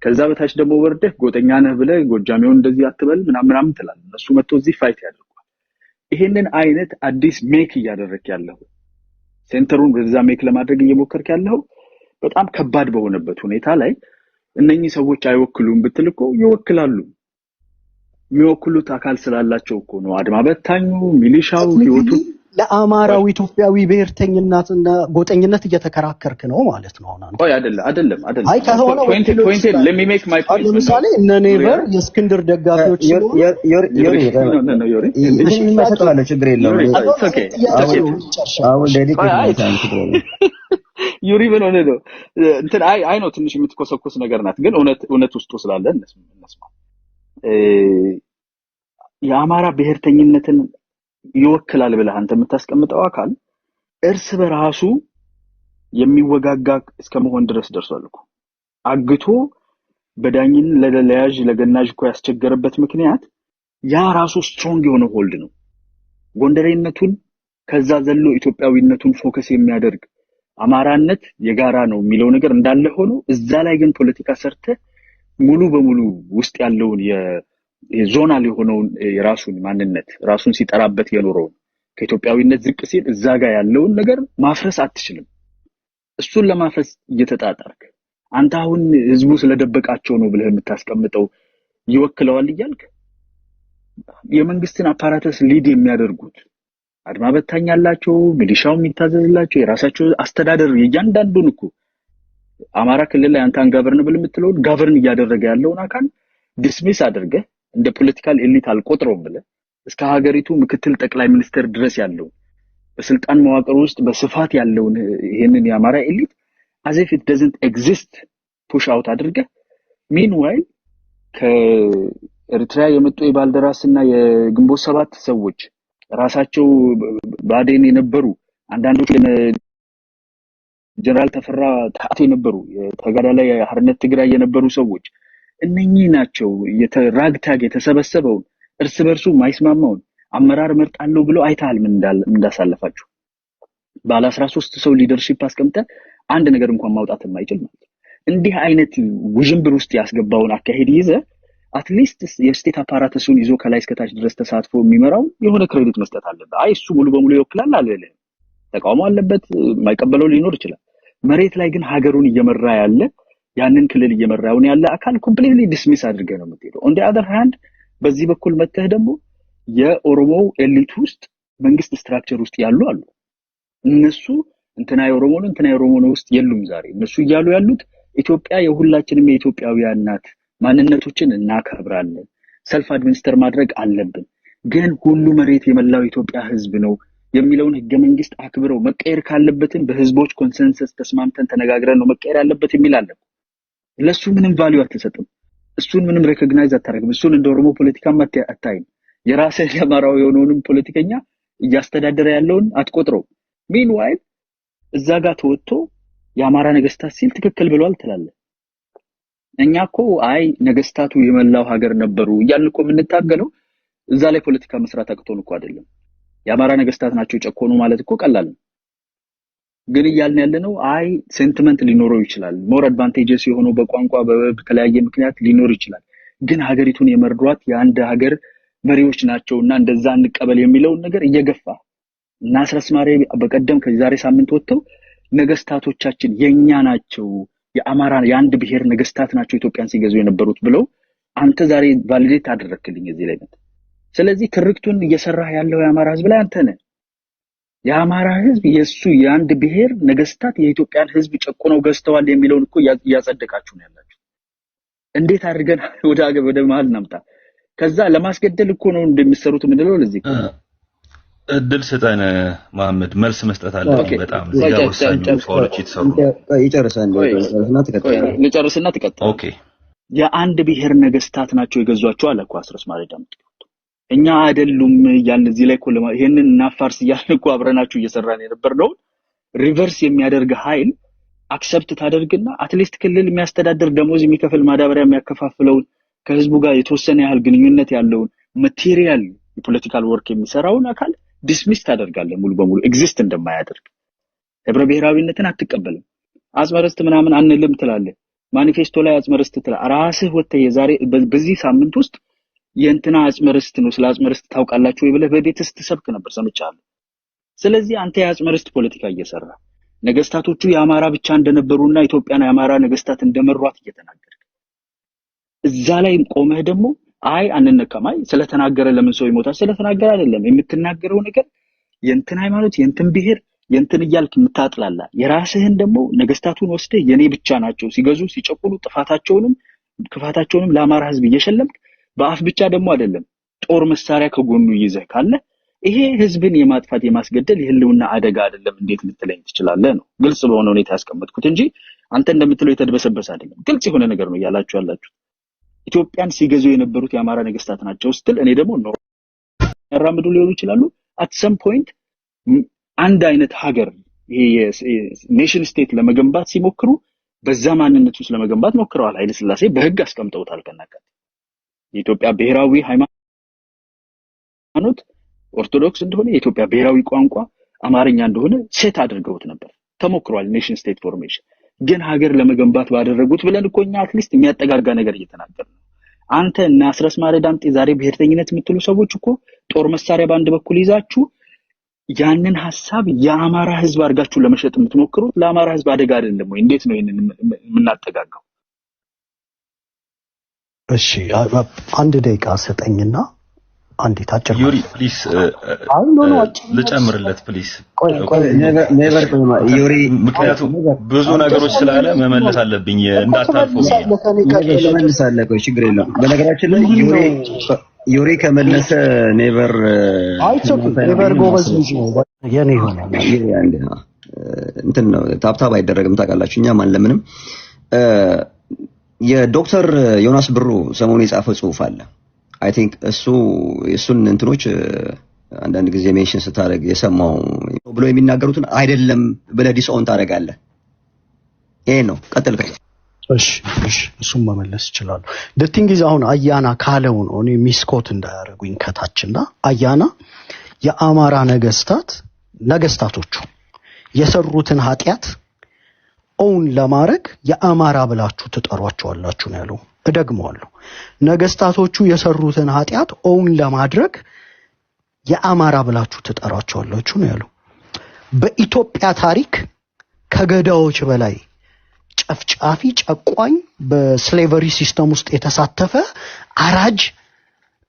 ከዛ በታች ደግሞ ወርደህ ጎጠኛ ነህ ብለህ ጎጃሜውን እንደዚህ አትበል ምናምን ትላለህ። እነሱ መጥቶ እዚህ ፋይት ያደርጋሉ። ይሄንን አይነት አዲስ ሜክ እያደረክ ያለው ሴንተሩን በዛ ሜክ ለማድረግ እየሞከርክ ያለው በጣም ከባድ በሆነበት ሁኔታ ላይ እነኚህ ሰዎች አይወክሉም ብትል እኮ ይወክላሉ። የሚወክሉት አካል ስላላቸው እኮ ነው። አድማ በታኙ ሚሊሻው ህይወቱ ለአማራው ኢትዮጵያዊ ብሔርተኝነትና ጎጠኝነት እየተከራከርክ ነው ማለት ነው። አሁን ቆይ አይደለም አይ ከሆነ ፖይንት let me make my point። ለምሳሌ እነ ኔቨር የእስክንድር ደጋፊዎች ዮሪ ይመሰጣለ ችግር የለውም። አሁን ዴዲ ዩሪ ምን ሆነ ነው እንትን አይ ነው ትንሽ የምትኮሰኮስ ነገር ናት፣ ግን እውነት ውስጡ ስላለ እንስማ። የአማራ ብሔርተኝነትን ይወክላል ብለህ አንተ የምታስቀምጠው አካል እርስ በራሱ የሚወጋጋ እስከመሆን ድረስ ደርሷል እኮ። አግቶ በዳኝን ለለያዥ ለገናዥ እኮ ያስቸገረበት ምክንያት ያ ራሱ ስትሮንግ የሆነ ሆልድ ነው። ጎንደሬነቱን ከዛ ዘሎ ኢትዮጵያዊነቱን ፎከስ የሚያደርግ አማራነት የጋራ ነው የሚለው ነገር እንዳለ ሆኖ እዛ ላይ ግን ፖለቲካ ሰርተ ሙሉ በሙሉ ውስጥ ያለውን የዞናል የሆነውን የራሱን ማንነት ራሱን ሲጠራበት የኖረው ከኢትዮጵያዊነት ዝቅ ሲል እዛ ጋር ያለውን ነገር ማፍረስ አትችልም። እሱን ለማፍረስ እየተጣጣርክ አንተ አሁን ህዝቡ ስለደበቃቸው ነው ብለህ የምታስቀምጠው ይወክለዋል እያልክ የመንግስትን አፓራተስ ሊድ የሚያደርጉት አድማ በታኝ ያላቸው ሚሊሻው የሚታዘዝላቸው የራሳቸው አስተዳደር የእያንዳንዱን እኮ አማራ ክልል ላይ አንተ አንጋቨርነብል የምትለው ጋቨርን እያደረገ ያለውን አካል ዲስሚስ አድርገህ እንደ ፖለቲካል ኤሊት አልቆጥረውም ብለህ እስከ ሀገሪቱ ምክትል ጠቅላይ ሚኒስትር ድረስ ያለው በስልጣን መዋቅር ውስጥ በስፋት ያለውን ይሄንን የአማራ ኤሊት as if it doesn't exist push out አድርገህ meanwhile ከኤርትራ የመጡ የባልደራስና የግንቦት 7 ሰዎች ራሳቸው ባዴን የነበሩ አንዳንዶች ጀነራል ተፈራ ታቴ የነበሩ ተጋዳላይ ሀርነት ትግራይ የነበሩ ሰዎች እነኚህ ናቸው የተራግታግ የተሰበሰበው እርስ በርሱ ማይስማማውን አመራር መርጣለሁ ብሎ አይታል ምን እንዳሳለፋችሁ ባለ 13 ሰው ሊደርሺፕ አስቀምጠ አንድ ነገር እንኳን ማውጣት የማይችል ማለት እንዲህ አይነት ውዥንብር ውስጥ ያስገባውን አካሄድ ይዘ አትሊስት የስቴት አፓራተሱን ይዞ ከላይ እስከታች ድረስ ተሳትፎ የሚመራው የሆነ ክሬዲት መስጠት አለበት። አይ እሱ ሙሉ በሙሉ ይወክላል አለለ ተቃውሞ አለበት ማይቀበለው ሊኖር ይችላል። መሬት ላይ ግን ሀገሩን እየመራ ያለ ያንን ክልል እየመራውን ያለ አካል ኮምፕሊትሊ ዲስሚስ አድርገ ነው የምትሄደው። ኦን ዲ አዘር ሃንድ በዚህ በኩል መተህ ደግሞ የኦሮሞ ኤሊት ውስጥ መንግስት ስትራክቸር ውስጥ ያሉ አሉ። እነሱ እንትና የኦሮሞ ነው ውስጥ የሉም። ዛሬ እነሱ እያሉ ያሉት ኢትዮጵያ የሁላችንም የኢትዮጵያውያን ናት፣ ማንነቶችን እናከብራለን፣ ሰልፍ አድሚኒስተር ማድረግ አለብን፣ ግን ሁሉ መሬት የመላው ኢትዮጵያ ህዝብ ነው የሚለውን ህገ መንግስት አክብረው መቀየር ካለበትን በህዝቦች ኮንሰንሰስ ተስማምተን ተነጋግረን ነው መቀየር ያለበት የሚል አለ። ለሱ ምንም ቫልዩ አትሰጥም። እሱን ምንም ሬኮግናይዝ አታረግም። እሱን እንደ ኦሮሞ ፖለቲካ አታይም። የራስህ የአማራው የሆነውን ፖለቲከኛ እያስተዳደረ ያለውን አትቆጥረው። ሚንዋይል እዛ ጋር ተወጥቶ የአማራ ነገስታት ሲል ትክክል ብሏል ትላለህ። እኛኮ አይ ነገስታቱ የመላው ሀገር ነበሩ እያልንኮ የምንታገለው እዛ ላይ ፖለቲካ መስራት አቅቶን እኮ አይደለም። የአማራ ነገስታት ናቸው ጨቆኑ ማለት እኮ ቀላል ነው። ግን እያልን ያለነው አይ ሴንቲመንት ሊኖረው ይችላል፣ ሞር አድቫንቴጀስ የሆነው በቋንቋ በተለያየ ምክንያት ሊኖር ይችላል። ግን ሀገሪቱን የመርዷት የአንድ ሀገር መሪዎች ናቸውና እንደዛ እንቀበል የሚለውን ነገር እየገፋ እና አስረስ ማሬ በቀደም ከዛሬ ሳምንት ወጥተው ነገስታቶቻችን የኛ ናቸው፣ የአማራ የአንድ ብሔር ነገስታት ናቸው ኢትዮጵያን ሲገዙ የነበሩት ብለው አንተ ዛሬ ቫሊዴት አደረክልኝ እዚህ ላይ ነው። ስለዚህ ትርክቱን እየሰራህ ያለው የአማራ ህዝብ ላይ አንተ ነህ። የአማራ ህዝብ የሱ የአንድ ብሔር ነገስታት የኢትዮጵያን ህዝብ ጨቁነው ገዝተዋል የሚለውን እኮ ያጸደቃችሁ ነው ያላችሁ። እንዴት አድርገን ወደ መሃል እናምጣ? ከዛ ለማስገደል እኮ ነው እንደሚሰሩት ምንድነው? ለዚህ እድል ስጠን መሐመድ፣ መልስ መስጠት አለብኝ። በጣም እዚያ ወሳኝ ፎሎች ይተሰሩ ልጨርስና ትቀጥል። ኦኬ የአንድ ብሔር ነገስታት ናቸው የገዟቸው አለ እኮ አስረስ ማለት ደምጥ እኛ አይደሉም ያን እዚህ ላይ ኮለማ ይሄንን እናፋርስ እያልን እኮ አብረናችሁ እየሰራን የነበርነው ሪቨርስ የሚያደርግ ኃይል አክሰፕት ታደርግና አትሊስት ክልል የሚያስተዳድር ደሞዝ የሚከፍል ማዳበሪያ የሚያከፋፍለው ከህዝቡ ጋር የተወሰነ ያህል ግንኙነት ያለውን ማቴሪያል የፖለቲካል ወርክ የሚሰራውን አካል ዲስሚስ ታደርጋለህ። ሙሉ በሙሉ ኤግዚስት እንደማያደርግ ህብረ ብሔራዊነትን አትቀበልም። አጽመርስት ምናምን አንልም ትላለህ። ማኒፌስቶ ላይ አጽመርስት ትላለህ። ራስህ ወጥተህ የዛሬ በዚህ ሳምንት ውስጥ የእንትና አጽመርስት ነው ስለ አጽመርስት ታውቃላችሁ ወይ ብለህ በቤትህ ስትሰብክ ነበር ሰምቻለሁ። ስለዚህ አንተ የአጽመርስት ፖለቲካ እየሰራ ነገስታቶቹ የአማራ ብቻ እንደነበሩና ኢትዮጵያን የአማራ ነገስታት እንደመሯት እየተናገርክ እዛ ላይ ቆመህ ደግሞ አይ አንነካማይ ስለተናገረ ለምን ሰው ይሞታል? ስለተናገረ አይደለም የምትናገረው ነገር የእንትን ሃይማኖት የእንትን ብሔር የእንትን እያልክ የምታጥላላ የራስህን ደግሞ ነገስታቱን ወስደህ የኔ ብቻ ናቸው ሲገዙ ሲጨቁኑ ጥፋታቸውንም ክፋታቸውንም ለአማራ ህዝብ እየሸለምክ በአፍ ብቻ ደግሞ አይደለም ጦር መሳሪያ ከጎኑ ይዘህ ካለ ይሄ ህዝብን የማጥፋት የማስገደል የህልውና አደጋ አይደለም እንዴት ልትለኝ ትችላለህ? ነው ግልጽ በሆነ ሁኔታ ያስቀመጥኩት እንጂ አንተ እንደምትለው የተደበሰበሰ አይደለም። ግልጽ የሆነ ነገር ነው ያላችሁ ያላችሁ ኢትዮጵያን ሲገዙ የነበሩት የአማራ ነገስታት ናቸው ስትል እኔ ደግሞ ነው ያራምዱ ሊሆኑ ይችላሉ። at some point አንድ አይነት ሀገር ይሄ ኔሽን ስቴት ለመገንባት ሲሞክሩ በዛ ማንነት ውስጥ ለመገንባት ሞክረዋል። ኃይለ ሥላሴ በህግ አስቀምጠውታል። ከናቀት የኢትዮጵያ ብሔራዊ ሃይማኖት ኦርቶዶክስ እንደሆነ የኢትዮጵያ ብሔራዊ ቋንቋ አማርኛ እንደሆነ ሴት አድርገውት ነበር። ተሞክሯል ኔሽን ስቴት ፎርሜሽን። ግን ሀገር ለመገንባት ባደረጉት ብለን እኮኛ አትሊስት የሚያጠጋጋ ነገር እየተናገርን ነው። አንተ እና አስረስ ማረዳምጤ ዛሬ ብሔርተኝነት የምትሉ ሰዎች እኮ ጦር መሳሪያ ባንድ በኩል ይዛችሁ ያንን ሐሳብ የአማራ ህዝብ አድርጋችሁ ለመሸጥ የምትሞክሩት ለአማራ ህዝብ አደጋ አይደለም ወይ? እንዴት ነው ይሄንን የምናጠጋጋው? እሺ አንድ ደቂቃ ሰጠኝና አንዴ ታጨቅ ዩሪ ፕሊስ ልጨምርለት ፕሊስ። ኔቨር ዩሪ ምክንያቱም ብዙ ነገሮች ስላለ መመለስ አለብኝ እንዳታልፉ መልሳለህ። ቆይ ችግር የለም። በነገራችን ላይ ዩሪ ከመለሰ ኔቨር ጎበዝ ልጅ ነው የኔ ይሆናል። እንትን ነው ታብታብ አይደረግም ታውቃላችሁ። እኛም አለምንም የዶክተር ዮናስ ብሩ ሰሞኑ የጻፈው ጽሁፍ አለ። አይ ቲንክ እሱን እንትኖች አንዳንድ ጊዜ ሜንሽን ስታደርግ የሰማው ብሎ የሚናገሩትን አይደለም ብለህ ዲስኦን ታደርጋለህ። ይሄ ነው ቀጥል። እሺ እሱም መመለስ ይችላል። the thing is አሁን አያና ካለው ነው እኔ ሚስኮት እንዳያረጉኝ ከታችና አያና የአማራ ነገስታቶቹ የሰሩትን ኃጢያት ኦውን ለማድረግ የአማራ ብላችሁ ትጠሯቸዋላችሁ ነው ያለው። እደግመዋለሁ። ነገስታቶቹ የሰሩትን ኃጢያት ኦውን ለማድረግ የአማራ ብላችሁ ትጠሯቸዋላችሁ ነው ያለው። በኢትዮጵያ ታሪክ ከገዳዎች በላይ ጨፍጫፊ ጨቋኝ በስሌቨሪ ሲስተም ውስጥ የተሳተፈ አራጅ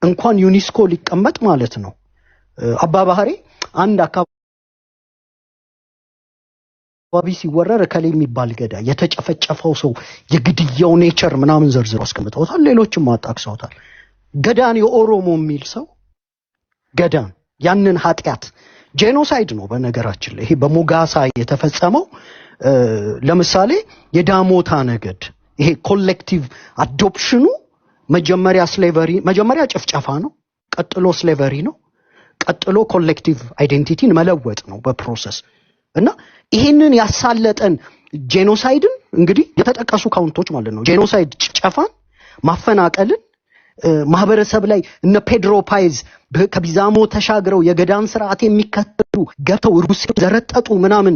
እንኳን ዩኒስኮ ሊቀመጥ ማለት ነው። አባባህሪ አንድ አካባቢ ሲወረር ከሌ የሚባል ገዳ የተጨፈጨፈው ሰው የግድያው ኔቸር ምናምን ዘርዝሮ አስቀምጠውታል። ሌሎችም አጣቅሰውታል። ገዳን የኦሮሞ የሚል ሰው ገዳን ያንን ኃጢያት ጄኖሳይድ ነው በነገራችን ላይ ይሄ በሞጋሳ የተፈጸመው። ለምሳሌ የዳሞታ ነገድ ይሄ ኮሌክቲቭ አዶፕሽኑ መጀመሪያ ጭፍጨፋ ነው፣ ቀጥሎ ስሌቨሪ ነው፣ ቀጥሎ ኮሌክቲቭ አይዴንቲቲን መለወጥ ነው በፕሮሰስ እና ይሄንን ያሳለጠን ጄኖሳይድን እንግዲህ የተጠቀሱ ካውንቶች ማለት ነው። ጄኖሳይድ ጭፍጨፋን፣ ማፈናቀልን ማህበረሰብ ላይ እነ ፔድሮ ፓይዝ ከቢዛሞ ተሻግረው የገዳን ስርዓት የሚከተሉ ገብተው ሩስ ዘረጠጡ ምናምን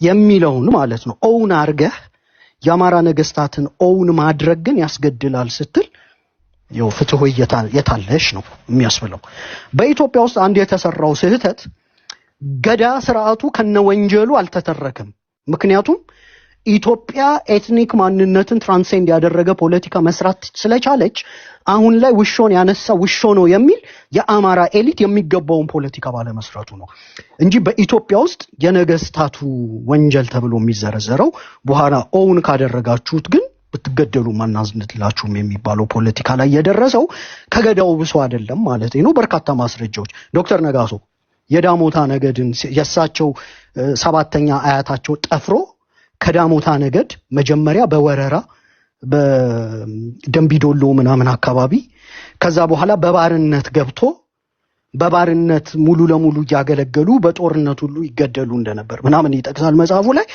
የሚለውን ማለት ነው። ኦውን አርገህ የአማራ ነገስታትን ኦውን ማድረግ ግን ያስገድላል ስትል ያው ፍትህ የታለሽ ነው የሚያስብለው። በኢትዮጵያ ውስጥ አንድ የተሰራው ስህተት ገዳ ስርዓቱ ከነወንጀሉ አልተተረከም። ምክንያቱም ኢትዮጵያ ኤትኒክ ማንነትን ትራንሴንድ ያደረገ ፖለቲካ መስራት ስለቻለች አሁን ላይ ውሾን ያነሳ ውሾ ነው የሚል የአማራ ኤሊት የሚገባውን ፖለቲካ ባለመስራቱ ነው እንጂ በኢትዮጵያ ውስጥ የነገስታቱ ወንጀል ተብሎ የሚዘረዘረው በኋላ ኦውን ካደረጋችሁት ግን ብትገደሉ ማናዝንትላችሁም የሚባለው ፖለቲካ ላይ የደረሰው ከገዳው ብሶ አይደለም ማለት ነው። በርካታ ማስረጃዎች ዶክተር ነጋሶ የዳሞታ ነገድን የሳቸው ሰባተኛ አያታቸው ጠፍሮ ከዳሞታ ነገድ መጀመሪያ በወረራ በደምቢዶሎ ምናምን አካባቢ ከዛ በኋላ በባርነት ገብቶ በባርነት ሙሉ ለሙሉ ያገለገሉ በጦርነት ሁሉ ይገደሉ እንደነበር ምናምን ይጠቅሳል መጽሐፉ ላይ።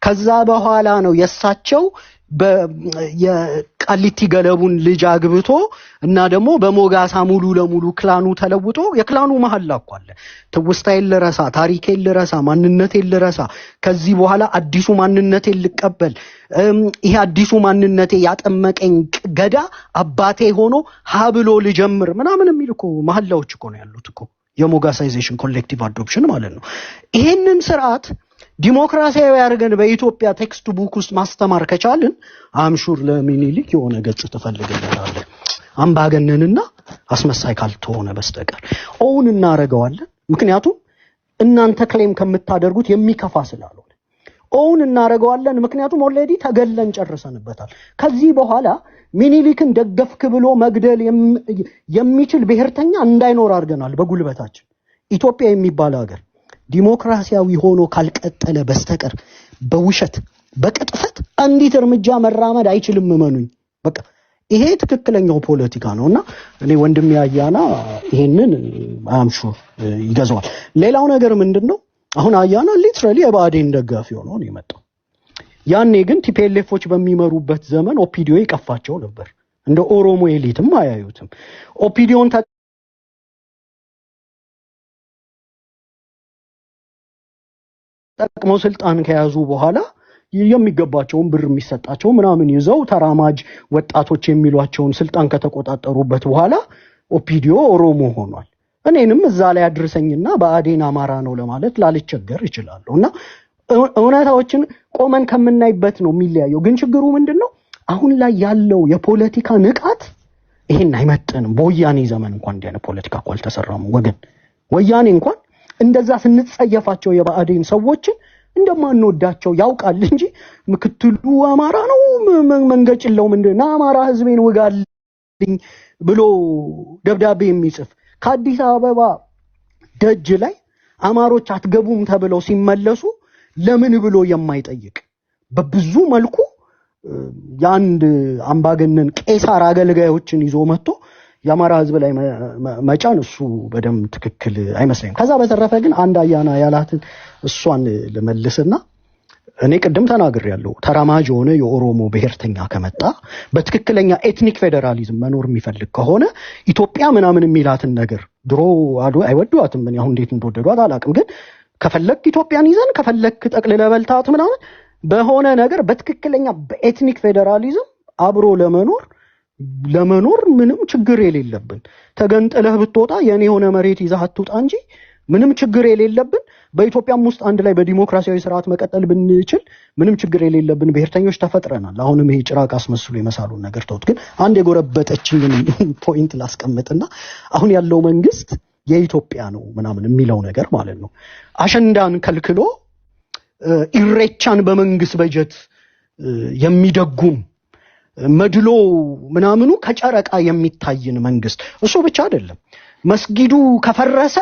ከዛ በኋላ ነው የሳቸው የቃሊቲ ገለቡን ልጅ አግብቶ እና ደግሞ በሞጋሳ ሙሉ ለሙሉ ክላኑ ተለውጦ የክላኑ መሐላ እኮ አለ። ትውስታዬን ልረሳ፣ ታሪኬን ልረሳ፣ ማንነቴን ልረሳ፣ ከዚህ በኋላ አዲሱ ማንነቴን ልቀበል፣ ይሄ አዲሱ ማንነቴ ያጠመቀኝ ገዳ አባቴ ሆኖ ሀብሎ ልጀምር ምናምን የሚል እኮ መሐላዎች እኮ ነው ያሉት እኮ የሞጋሳይዜሽን ኮሌክቲቭ አዶፕሽን ማለት ነው። ይሄንን ስርዓት ዲሞክራሲያዊ አድርገን በኢትዮጵያ ቴክስት ቡክ ውስጥ ማስተማር ከቻልን አምሹር ለሚኒሊክ የሆነ ገጽ ትፈልግልናለህ አምባገነንና አስመሳይ ካልተሆነ በስተቀር ኦውን እናረጋዋለን። ምክንያቱም እናንተ ክሌም ከምታደርጉት የሚከፋ ስላልሆነ ኦውን እናረጋዋለን። ምክንያቱም ኦልሬዲ ተገለን ጨርሰንበታል። ከዚህ በኋላ ሚኒሊክን ደገፍክ ብሎ መግደል የሚችል ብሔርተኛ እንዳይኖር አድርገናል በጉልበታችን። ኢትዮጵያ የሚባል ሀገር ዲሞክራሲያዊ ሆኖ ካልቀጠለ በስተቀር በውሸት በቅጥፈት አንዲት እርምጃ መራመድ አይችልም። እመኑኝ። በቃ ይሄ ትክክለኛው ፖለቲካ ነውና እኔ ወንድም ያያና ይሄንን አምሹር ይገዛዋል። ሌላው ነገር ምንድነው? አሁን አያና ሊትራሊ የባዴን ደጋፊ ሆኖ ነው የመጣው። ያኔ ግን ቲፒኤልኤፎች በሚመሩበት ዘመን ኦፒዲዮ ይቀፋቸው ነበር። እንደ ኦሮሞ ኤሊትም አያዩትም። ኦፒዲዮን ተጠቅመው ስልጣን ከያዙ በኋላ የሚገባቸውን ብር የሚሰጣቸው ምናምን ይዘው ተራማጅ ወጣቶች የሚሏቸውን ስልጣን ከተቆጣጠሩበት በኋላ ኦፒዲዮ ኦሮሞ ሆኗል። እኔንም እዛ ላይ አድርሰኝና በአዴን አማራ ነው ለማለት ላልቸገር ይችላልውና እውነታዎችን ቆመን ከምናይበት ነው የሚለያየው። ግን ችግሩ ምንድነው? አሁን ላይ ያለው የፖለቲካ ንቃት ይሄን አይመጥንም። በወያኔ ዘመን እንኳን እንዲያነ ፖለቲካ እኮ አልተሰራም ወገን። ወያኔ እንኳን እንደዛ ስንጸየፋቸው የባዕዴን ሰዎችን እንደማንወዳቸው ያውቃል እንጂ ምክትሉ አማራ ነው መንገጭለው ምንድነው አማራ ህዝቤን ወጋልኝ ብሎ ደብዳቤ የሚጽፍ ከአዲስ አበባ ደጅ ላይ አማሮች አትገቡም ተብለው ሲመለሱ ለምን ብሎ የማይጠይቅ በብዙ መልኩ ያንድ አምባገነን ቄሳር አገልጋዮችን ይዞ መጥቶ የአማራ ህዝብ ላይ መጫን እሱ በደም ትክክል አይመስለኝም። ከዛ በተረፈ ግን አንድ አያና ያላትን እሷን ለመልስና እኔ ቅድም ተናግሬያለሁ። ተራማጅ የሆነ የኦሮሞ ብሔርተኛ ከመጣ በትክክለኛ ኤትኒክ ፌዴራሊዝም መኖር የሚፈልግ ከሆነ ኢትዮጵያ ምናምን የሚላትን ነገር ድሮ አይወዷትም። ምን አሁን እንዴት እንደወደዷት አላውቅም። ግን ከፈለክ ኢትዮጵያን ይዘን ከፈለክ ጠቅልለ በልታት ምናምን በሆነ ነገር በትክክለኛ በኤትኒክ ፌዴራሊዝም አብሮ ለመኖር ምንም ችግር የሌለብን ተገንጥለህ ብትወጣ የኔ የሆነ መሬት ይዘህ አትውጣ እንጂ ምንም ችግር የሌለብን በኢትዮጵያም ውስጥ አንድ ላይ በዲሞክራሲያዊ ስርዓት መቀጠል ብንችል ምንም ችግር የሌለብን ብሔርተኞች ተፈጥረናል። አሁንም ይሄ ጭራቅ አስመስሉ የመሳሉን ነገር ተውት። ግን አንድ የጎረበጠችኝን ፖይንት ላስቀምጥና አሁን ያለው መንግስት የኢትዮጵያ ነው ምናምን የሚለው ነገር ማለት ነው አሸንዳን ከልክሎ ኢሬቻን በመንግስት በጀት የሚደጉም መድሎ ምናምኑ ከጨረቃ የሚታይን መንግስት እሱ ብቻ አይደለም። መስጊዱ ከፈረሰ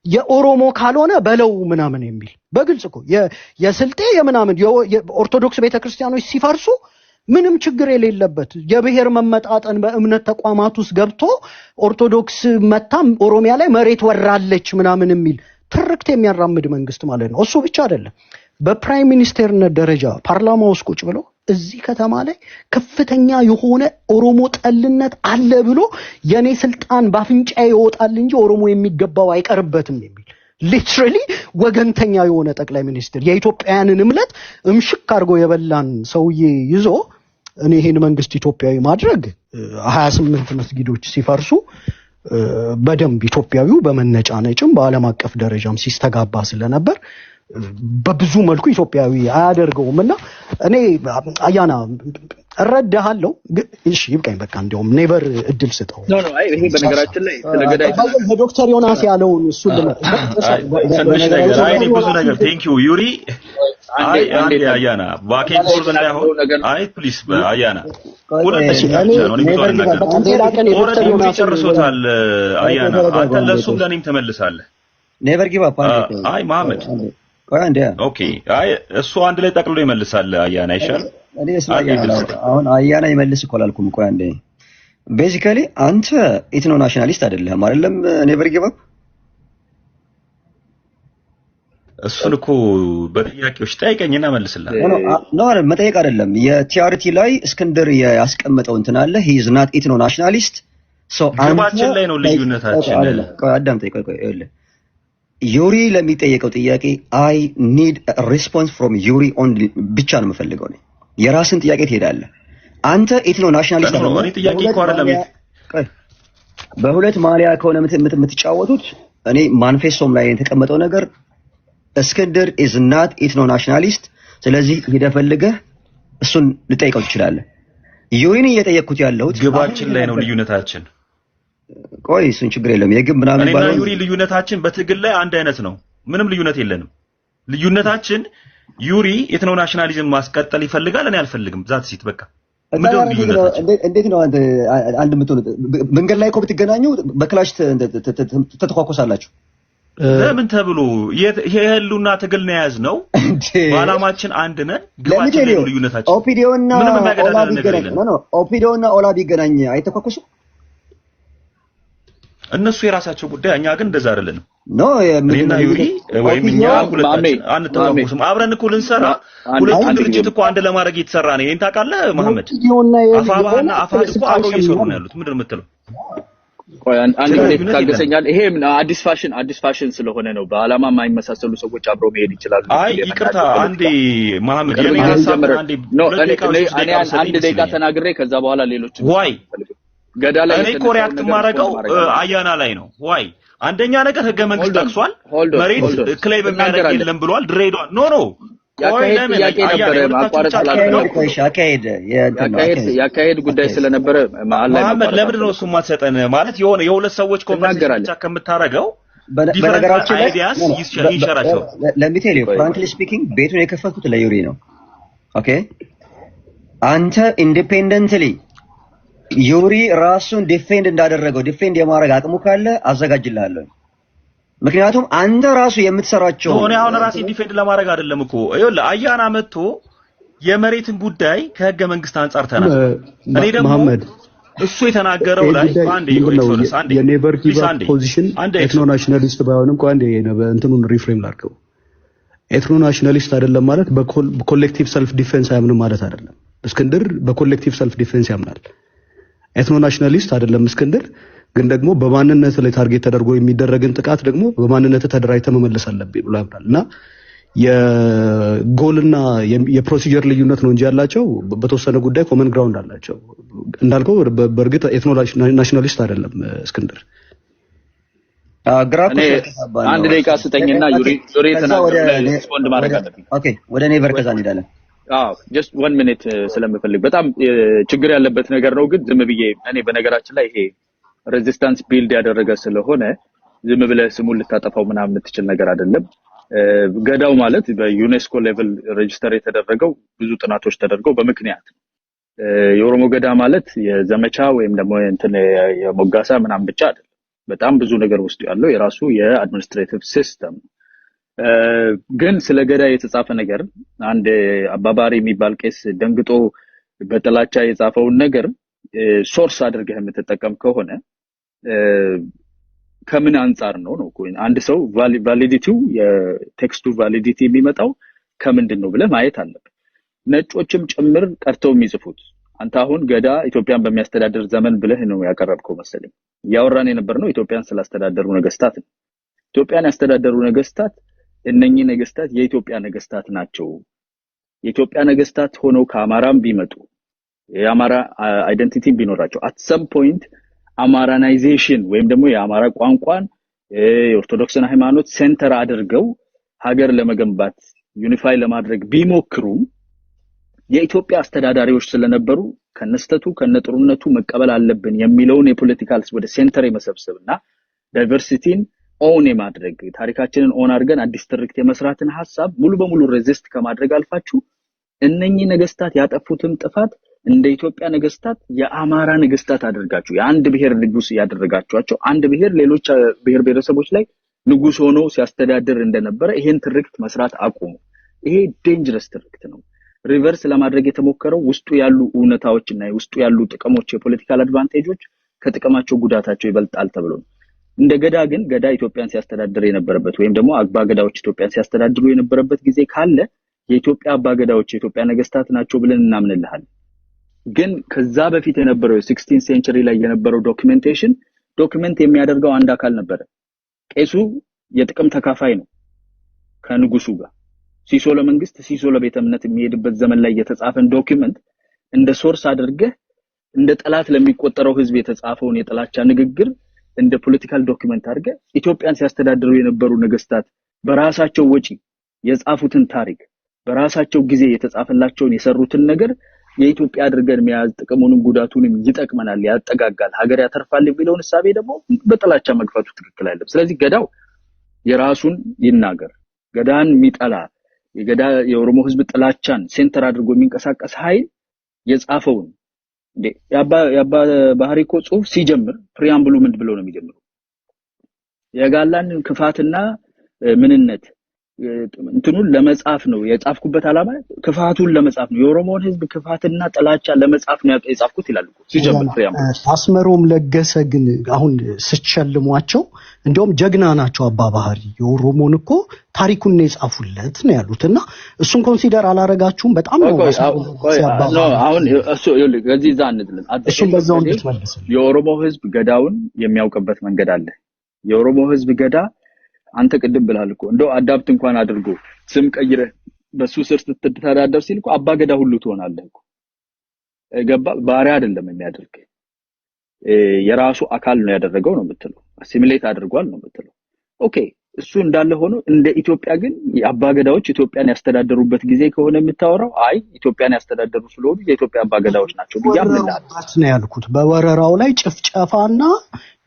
የኦሮሞ ካልሆነ በለው ምናምን የሚል በግልጽ እኮ የስልጤ የምናምን የኦርቶዶክስ ቤተክርስቲያኖች ሲፈርሱ ምንም ችግር የሌለበት የብሔር መመጣጠን በእምነት ተቋማት ውስጥ ገብቶ ኦርቶዶክስ መታም ኦሮሚያ ላይ መሬት ወራለች ምናምን የሚል ትርክት የሚያራምድ መንግስት ማለት ነው። እሱ ብቻ አይደለም። በፕራይም ሚኒስቴርነት ደረጃ ፓርላማ ውስጥ ቁጭ ብሎ እዚህ ከተማ ላይ ከፍተኛ የሆነ ኦሮሞ ጠልነት አለ ብሎ የኔ ስልጣን ባፍንጫዬ ይወጣል እንጂ ኦሮሞ የሚገባው አይቀርበትም የሚል ሊትራሊ ወገንተኛ የሆነ ጠቅላይ ሚኒስትር የኢትዮጵያውያንን እምነት እምሽክ አድርጎ የበላን ሰውዬ ይዞ እኔ ይሄን መንግስት ኢትዮጵያዊ ማድረግ 28 መስጊዶች ሲፈርሱ በደንብ ኢትዮጵያዊው በመነጫነጭም በዓለም አቀፍ ደረጃም ሲስተጋባ ስለነበር በብዙ መልኩ ኢትዮጵያዊ አያደርገውምና እኔ አያና እረዳሃለሁ። እሺ ይብቃኝ በቃ እንደውም ኔቨር እድል ስጠው። አይ ይሄ በነገራችን ላይ ስለገዳይ ዶክተር ዮናስ ያለውን እሱ ብዙ ነገር ቴንክ ዩ ዩሪ አንዴ አያና ባኬን ፎርዝ እንዳይሆን አይ ፕሊስ አያና ሁለተኛ ነው ኒውቶን ነገር ኦልሬዲ ጨርሶታል። አያና አንተ ለሱም ለኔም ተመልሳለህ። ኔቨር ጊቭ አፕ አይ መሐመድ ኦኬ አይ እሱ አንድ ላይ ጠቅልሎ ይመልሳል። አያና ይሻል አሁን አያና ይመልስ እኮ አላልኩም። ቆይ አንዴ ቤዚካሊ አንተ ኢትኖ ናሽናሊስት አይደለህም አይደለም? ኔቨር ጊቭ አፕ እሱን እኮ በጥያቄዎች ጠይቀኝና መልስልሃለሁ። ኖ መጠየቅ አይደለም። የቲአርቲ ላይ እስክንድር ያስቀመጠው እንትን አለ ሂ ኢዝ ናት ኢትኖ ናሽናሊስት ሶ ግባችን ላይ ነው ልዩነታችን። ቆይ አዳምጠኝ። ቆይ ዩሪ ለሚጠየቀው ጥያቄ አይ ኒድ ሪስፖንስ ፍሮም ዩሪ ኦንሊ ብቻ ነው የምፈልገው ነው። የራስን ጥያቄ ትሄዳለህ አንተ ኢትኖ ናሽናሊስት ነው። እኔ ጥያቄ እኮ አይደለም። በሁለት ማሊያ ከሆነ የምትጫወቱት እኔ ማኒፌስቶም ላይ የተቀመጠው ነገር እስክንድር ኢዝ ናት ኢትኖ ናሽናሊስት። ስለዚህ ሄደህ ፈልገህ እሱን ልጠይቀው ትችላለህ። ዩሪን እየጠየቅኩት ያለሁት ግባችን ላይ ነው ልዩነታችን። ቆይ እሱን ችግር የለም። የግብ ምናምን እኔና ዩሪ ልዩነታችን በትግል ላይ አንድ አይነት ነው። ምንም ልዩነት የለንም። ልዩነታችን ዩሪ ኢትኖ ናሽናሊዝም ማስቀጠል ይፈልጋል፣ እኔ አልፈልግም። ዛት ሲት በቃ ምንድነው ልዩነታችን? እንዴት ነው አንድ የምትሆኑት? መንገድ ላይ እኮ ብትገናኙ በክላሽ ተተኳኮሳላችሁ። ለምን ተብሎ የህሉና ትግል ነው ያዝነው። ባላማችን አንድ ነን። ግባችን ነው ልዩነታችን። ኦፒዲዮና ኦላ ቢገናኝ አይተኳኮሱ እነሱ የራሳቸው ጉዳይ፣ እኛ ግን እንደዛ አይደለንም። ኖ እኔና ዩሪ ወይም እኛ ሁለታችን አንተዋወቅም። አብረን እኮ ልንሰራ ሁለቱ ድርጅት እኮ አንድ ለማድረግ እየተሰራ ነው። ይሄን ታውቃለህ መሐመድ? አፋባህና አፋድ እኮ አብረው እየሰሩ ነው ያሉት። ምንድን ነው የምትለው? ቆይ አንድ ጊዜ ታገሰኛል። ይሄ አዲስ ፋሽን ስለሆነ ነው። በአላማ የማይመሳሰሉ ሰዎች አብረው መሄድ ይችላሉ። አይ ይቅርታ አንዴ መሐመድ እኔ አንድ ደቂቃ ተናግሬ ከዛ በኋላ ሌሎች ዋይ ገዳ ላይ እኔ ኮሪያክት ማረጋው አያና ላይ ነው። ዋይ አንደኛ ነገር ህገ መንግስት ጠቅሷል። መሬት ክሌም የሚያደርግ የለም ብሏል። ድሬዳዋ ኖ ቆይ ለምን ያካሄድ ጉዳይ ስለነበረ መሐመድ ለምንድን ነው እሱ ማትሰጠን? ማለት የሆነ የሁለት ሰዎች ኮንቨርሴሽን ብቻ ከምታረገው በነገራችን ላይ ይንሸራሸው። ለሚቴል ፍራንክሊ ስፒኪንግ ቤቱን የከፈትኩት ለዩሪ ነው። ኦኬ አንተ ኢንዲፔንደንትሊ ዩሪ ራሱን ዲፌንድ እንዳደረገው ዲፌንድ የማድረግ አቅሙ ካለ አዘጋጅልሃለሁ። ምክንያቱም አንተ ራሱ የምትሰራቸው ሆነ አሁን ራሴ ዲፌንድ ለማድረግ አይደለም እኮ ይኸውልህ አያና መጥቶ የመሬትን ጉዳይ ከህገ መንግስት አንፃር ተናግሯል። እኔ ደግሞ መሐመድ እሱ የተናገረው ላይ አንዴ የኔቨር ጊቭ አፕ ፖዚሽን ኢትኖ ናሽናሊስት ባይሆንም አንዴ እንትኑን ሪፍሬም ላድርገው። ኤትኖ ናሽናሊስት አይደለም ማለት በኮሌክቲቭ ሰልፍ ዲፌንስ አያምንም ማለት አይደለም። እስክንድር በኮሌክቲቭ ሰልፍ ዲፌንስ ያምናል። ኤትኖ ናሽናሊስት አይደለም እስክንድር፣ ግን ደግሞ በማንነት ላይ ታርጌት ተደርጎ የሚደረግን ጥቃት ደግሞ በማንነት ተደራጅተህ መመለስ አለብኝ ብሎ ያምናል። እና የጎልና የፕሮሲጀር ልዩነት ነው እንጂ ያላቸው በተወሰነ ጉዳይ ኮመን ግራውንድ አላቸው። እንዳልከው በእርግጥ ኤትኖ ናሽናሊስት አይደለም እስክንድር። አንድ ደቂቃ ስጠኝና ዩሪ ተናገረ ሪስፖንድ ማድረግ አለብኝ። ኦኬ ወደ ኔቨር ከዛ እንሄዳለን። ጀስት 1 ሚኒት ስለምፈልግ በጣም ችግር ያለበት ነገር ነው። ግን ዝም ብዬ እኔ በነገራችን ላይ ይሄ ሬዚስታንስ ቢልድ ያደረገ ስለሆነ ዝም ብለህ ስሙን ልታጠፋው ምናምን የምትችል ነገር አይደለም። ገዳው ማለት በዩኔስኮ ሌቭል ሬጂስተር የተደረገው ብዙ ጥናቶች ተደርገው በምክንያት የኦሮሞ ገዳ ማለት የዘመቻ ወይም ደግሞ እንትን የሞጋሳ ምናምን ብቻ አይደለም። በጣም ብዙ ነገር ውስጥ ያለው የራሱ የአድሚኒስትሬቲቭ ሲስተም። ግን ስለ ገዳ የተጻፈ ነገር አንድ አባባሪ የሚባል ቄስ ደንግጦ በጥላቻ የጻፈውን ነገር ሶርስ አድርገህ የምትጠቀም ከሆነ ከምን አንፃር ነው አንድ ሰው ቫሊዲቲው የቴክስቱ ቫሊዲቲ የሚመጣው ከምንድን ነው ብለህ ማየት አለብህ። ነጮችም ጭምር ቀርተው የሚጽፉት አንተ አሁን ገዳ ኢትዮጵያን በሚያስተዳድር ዘመን ብለህ ነው ያቀረብከው መሰለኝ። ያወራን የነበርነው ኢትዮጵያን ስላስተዳደሩ ነገስታት ነው። ኢትዮጵያን ያስተዳደሩ ነገስታት እነኚህ ነገስታት የኢትዮጵያ ነገስታት ናቸው። የኢትዮጵያ ነገስታት ሆነው ከአማራም ቢመጡ የአማራ አይደንቲቲ ቢኖራቸው at some point አማራናይዜሽን ወይም ደግሞ የአማራ ቋንቋን የኦርቶዶክስን ሃይማኖት ሴንተር አድርገው ሀገር ለመገንባት ዩኒፋይ ለማድረግ ቢሞክሩም የኢትዮጵያ አስተዳዳሪዎች ስለነበሩ ከነስተቱ ከነጥሩነቱ መቀበል አለብን የሚለውን የፖለቲካልስ ወደ ሴንተር የመሰብሰብና ዳይቨርሲቲን ኦን የማድረግ ታሪካችንን ኦን አድርገን አዲስ ትርክት የመስራትን ሐሳብ ሙሉ በሙሉ ሬዚስት ከማድረግ አልፋችሁ እነኚህ ነገስታት ያጠፉትን ጥፋት እንደ ኢትዮጵያ ነገስታት የአማራ ነገስታት አድርጋችሁ የአንድ ብሔር ንጉስ ያደረጋችኋቸው አንድ ብሔር ሌሎች ብሔር ብሔረሰቦች ላይ ንጉስ ሆኖ ሲያስተዳድር እንደነበረ ይሄን ትርክት መስራት አቁሙ። ይሄ ዴንጀረስ ትርክት ነው። ሪቨርስ ለማድረግ የተሞከረው ውስጡ ያሉ ኡነታዎችና ውስጡ ያሉ ጥቅሞች የፖለቲካል አድቫንቴጆች ከጥቅማቸው ጉዳታቸው ይበልጣል ተብሎ ነው። እንደ ገዳ ግን ገዳ ኢትዮጵያን ሲያስተዳድር የነበረበት ወይም ደግሞ አባ ገዳዎች ኢትዮጵያን ሲያስተዳድሩ የነበረበት ጊዜ ካለ የኢትዮጵያ አባ ገዳዎች የኢትዮጵያ ነገስታት ናቸው ብለን እናምንልሃለን። ግን ከዛ በፊት የነበረው 16th ሴንቸሪ ላይ የነበረው ዶክመንት የሚያደርገው አንድ አካል ነበር። ቄሱ የጥቅም ተካፋይ ነው ከንጉሱ ጋር። ሲሶ ለመንግስት ሲሶ ለቤተ እምነት የሚሄድበት ዘመን ላይ የተጻፈን ዶክመንት እንደ ሶርስ አድርገህ እንደ ጠላት ለሚቆጠረው ህዝብ የተጻፈውን የጥላቻ ንግግር እንደ ፖለቲካል ዶክመንት አድርገህ ኢትዮጵያን ሲያስተዳድሩ የነበሩ ነገስታት በራሳቸው ወጪ የጻፉትን ታሪክ በራሳቸው ጊዜ የተጻፈላቸውን የሰሩትን ነገር የኢትዮጵያ አድርገን መያዝ ጥቅሙንም ጉዳቱንም ይጠቅመናል፣ ያጠጋጋል፣ ሀገር ያተርፋል የሚለውን ሐሳቤ ደግሞ በጥላቻ መግፋቱ ትክክል አይደለም። ስለዚህ ገዳው የራሱን ይናገር። ገዳን የሚጠላ የገዳ የኦሮሞ ህዝብ ጥላቻን ሴንተር አድርጎ የሚንቀሳቀስ ኃይል የጻፈውን ያባ ባህሪኮ ጽሁፍ ሲጀምር ፕሪያምብሉ ምን ብሎ ነው የሚጀምረው? የጋላን ክፋትና ምንነት እንትኑን ለመጻፍ ነው የጻፍኩበት ዓላማ ክፋቱን ለመጻፍ ነው። የኦሮሞን ህዝብ ክፋትና ጥላቻ ለመጻፍ ነው የጻፍኩት ይላል እኮ ሲጀምር ፕሪያምብሉ። አስመሮም ለገሰ ግን አሁን ስቸልሟቸው እንደውም ጀግና ናቸው አባ ባህሪ የኦሮሞን እኮ ታሪኩን ነው የጻፉለት ነው ያሉትና እሱን ኮንሲደር አላረጋችሁም? በጣም ነው አሁን እሱ ከዚህ ዛንድልን እሱን በዛው እንድትመልስ የኦሮሞ ህዝብ ገዳውን የሚያውቅበት መንገድ አለ። የኦሮሞ ህዝብ ገዳ አንተ ቅድም ብለሃል እኮ እንደው አዳፕት እንኳን አድርጎ ስም ቀይረ በሱ ስር ስትተዳደር ሲል እኮ አባ ገዳ ሁሉ ትሆናለህ እኮ ገባ። ባሪያ አይደለም የሚያደርግ የራሱ አካል ነው ያደረገው ነው የምትለው። አሲሚሌት አድርጓል ነው የምትለው። ኦኬ እሱ እንዳለ ሆኖ እንደ ኢትዮጵያ ግን የአባ ገዳዎች ኢትዮጵያን ያስተዳደሩበት ጊዜ ከሆነ የምታወራው አይ ኢትዮጵያን ያስተዳደሩ ስለሆኑ የኢትዮጵያ አባ ገዳዎች ናቸው ብያምናል ነው ያልኩት። በወረራው ላይ ጭፍጨፋና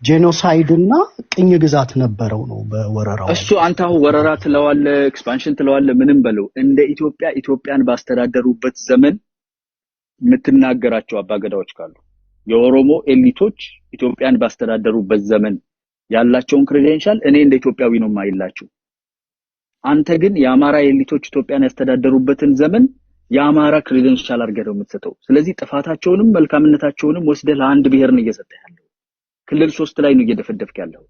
ጄኖሳይድና ቅኝ ግዛት ነበረው ነው በወረራው። እሱ አንተ ወረራ ትለዋለ ኤክስፓንሽን ትለዋለ ምንም በለው እንደ ኢትዮጵያን ባስተዳደሩበት ዘመን የምትናገራቸው አባገዳዎች ካሉ የኦሮሞ ኤሊቶች ኢትዮጵያን ባስተዳደሩበት ዘመን ያላቸውን ክሬዴንሻል እኔ እንደ ኢትዮጵያዊ ነው ማይላችሁ። አንተ ግን የአማራ ኤሊቶች ኢትዮጵያን ያስተዳደሩበትን ዘመን የአማራ ክሬዴንሻል አድርገህ ነው የምትሰጠው። ስለዚህ ጥፋታቸውንም መልካምነታቸውንም ወስደህ ለአንድ ብሔር ነው እየሰጠህ ያለው። ክልል 3 ላይ ነው እየደፈደፍክ ያለው።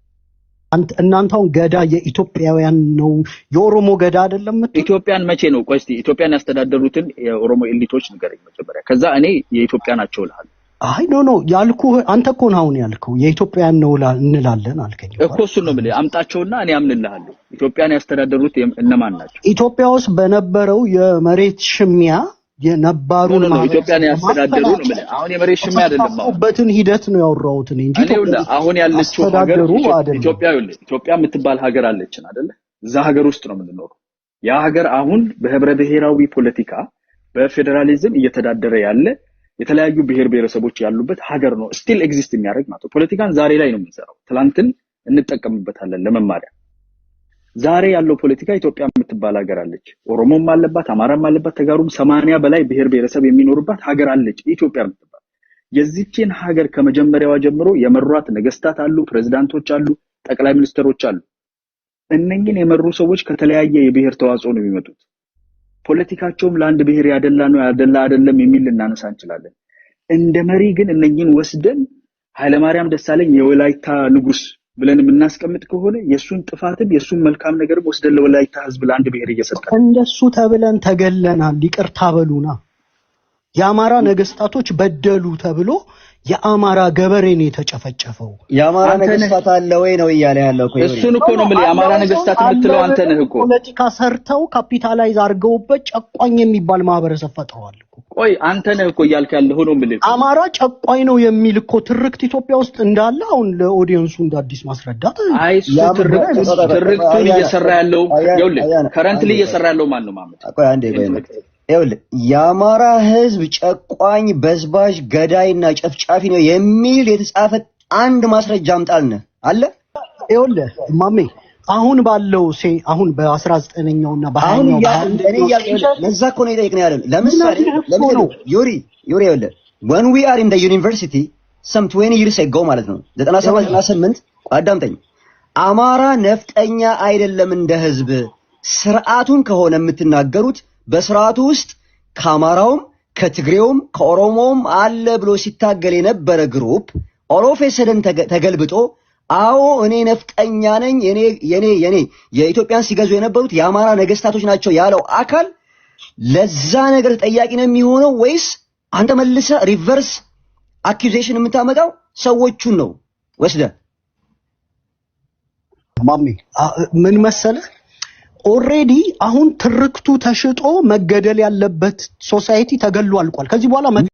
እናንተውን ገዳ የኢትዮጵያውያን ነው የኦሮሞ ገዳ አይደለም። ኢትዮጵያን መቼ ነው? ቆይ እስቲ ኢትዮጵያን ያስተዳደሩትን የኦሮሞ ኤሊቶች ንገረኝ መጀመሪያ። ከዛ እኔ የኢትዮጵያ ናቸው እልሃለሁ። አይ ኖ ያልኩህ አንተ እኮ ነው አሁን ያልከው የኢትዮጵያን ነው እንላለን አልከኝ እኮ። እሱን ነው የምልህ። አምጣቸውና እኔ አምንልሃለሁ። ኢትዮጵያን ያስተዳደሩት እነማን ናቸው? ኢትዮጵያ ውስጥ በነበረው የመሬት ሽሚያ የነባሩ ነው ኢትዮጵያን ያስተዳደሩ ነው የምልህ። አሁን የመሬት ሽሚያ አይደለም። በትን ሂደት ነው ያወራሁት እንጂ አሁን ያለችው ሀገር ኢትዮጵያ የምትባል ሀገር አለችን አይደለ? እዛ ሀገር ውስጥ ነው የምንኖረው። ያ ሀገር አሁን በህብረ ብሔራዊ ፖለቲካ በፌደራሊዝም እየተዳደረ ያለ የተለያዩ ብሔር ብሔረሰቦች ያሉበት ሀገር ነው። ስቲል ኤግዚስት የሚያደርግ ማለት ነው። ፖለቲካን ዛሬ ላይ ነው የምንሰራው። ትላንትን እንጠቀምበታለን ለመማሪያ። ዛሬ ያለው ፖለቲካ ኢትዮጵያ የምትባል ሀገር አለች። ኦሮሞም አለባት፣ አማራም አለባት፣ ተጋሩም 80 በላይ ብሔር ብሔረሰብ የሚኖርባት ሀገር አለች ኢትዮጵያ የምትባል። የዚህችን ሀገር ከመጀመሪያዋ ጀምሮ የመሯት ነገስታት አሉ፣ ፕሬዝዳንቶች አሉ፣ ጠቅላይ ሚኒስትሮች አሉ። እነኝን የመሩ ሰዎች ከተለያየ የብሔር ተዋጽኦ ነው የሚመጡት። ፖለቲካቸውም ለአንድ ብሔር ያደላ ነው ያደላ አይደለም የሚል ልናነሳ እንችላለን። እንደ መሪ ግን እነኝን ወስደን ኃይለማርያም ደሳለኝ የወላይታ ንጉስ ብለን የምናስቀምጥ ከሆነ የሱን ጥፋትም የሱን መልካም ነገርም ወስደን ለወላይታ ህዝብ ለአንድ ብሔር እየሰጠን እንደሱ ተብለን ተገለናል። ይቅርታ በሉና የአማራ ነገስታቶች በደሉ ተብሎ የአማራ ገበሬ ነው የተጨፈጨፈው። የአማራ ነገስታት አለ ወይ ነው እያለ ያለው እኮ። እሱን እኮ ነው የምልህ። የአማራ ነገስታት የምትለው አንተ ነህ እኮ። ፖለቲካ ሰርተው ካፒታላይዝ አድርገውበት ጨቋኝ የሚባል ማህበረሰብ ፈጥረዋል እኮ። ቆይ አንተ ነህ እኮ እያልክ ያለው ነው የምልህ። አማራ ጨቋኝ ነው የሚል እኮ ትርክት ኢትዮጵያ ውስጥ እንዳለ አሁን ለኦዲየንሱ እንዳዲስ ማስረዳት። አይ ትርክቱን እየሰራ ያለው ይኸውልህ፣ ከረንትሊ እየሰራ ያለው ማን ነው ማለት? ቆይ አንዴ ይኸውልህ የአማራ ህዝብ ጨቋኝ፣ በዝባዥ፣ ገዳይና ጨፍጫፊ ነው የሚል የተጻፈ አንድ ማስረጃ አምጣልነ አለ? ይኸውልህ ማሜ አሁን ባለው አሁን በ19ኛውና በ20ኛው ለዛ እኮ ነው የጠየቅነው ያለው። ለምሳሌ ዩሪ ይኸውልህ when we are in the university some 20 years ago ማለት ነው 97 98 አዳምጠኝ። አማራ ነፍጠኛ አይደለም እንደ ህዝብ። ስርዓቱን ከሆነ የምትናገሩት በስርዓቱ ውስጥ ከአማራውም ከትግሬውም ከኦሮሞውም አለ ብሎ ሲታገል የነበረ ግሩፕ ኦሎፌሰደን ተገልብጦ አዎ እኔ ነፍጠኛ ነኝ የኔ የኢትዮጵያን ሲገዙ የነበሩት የአማራ ነገስታቶች ናቸው ያለው አካል ለዛ ነገር ተጠያቂ ነው የሚሆነው ወይስ አንተ መልሰህ ሪቨርስ አኪዩዜሽን የምታመጣው ሰዎቹን ነው ወስደ? ማሚ ምን መሰለህ ኦሬዲ አሁን ትርክቱ ተሽጦ መገደል ያለበት ሶሳይቲ ተገሎ አልቋል። ከዚህ በኋላ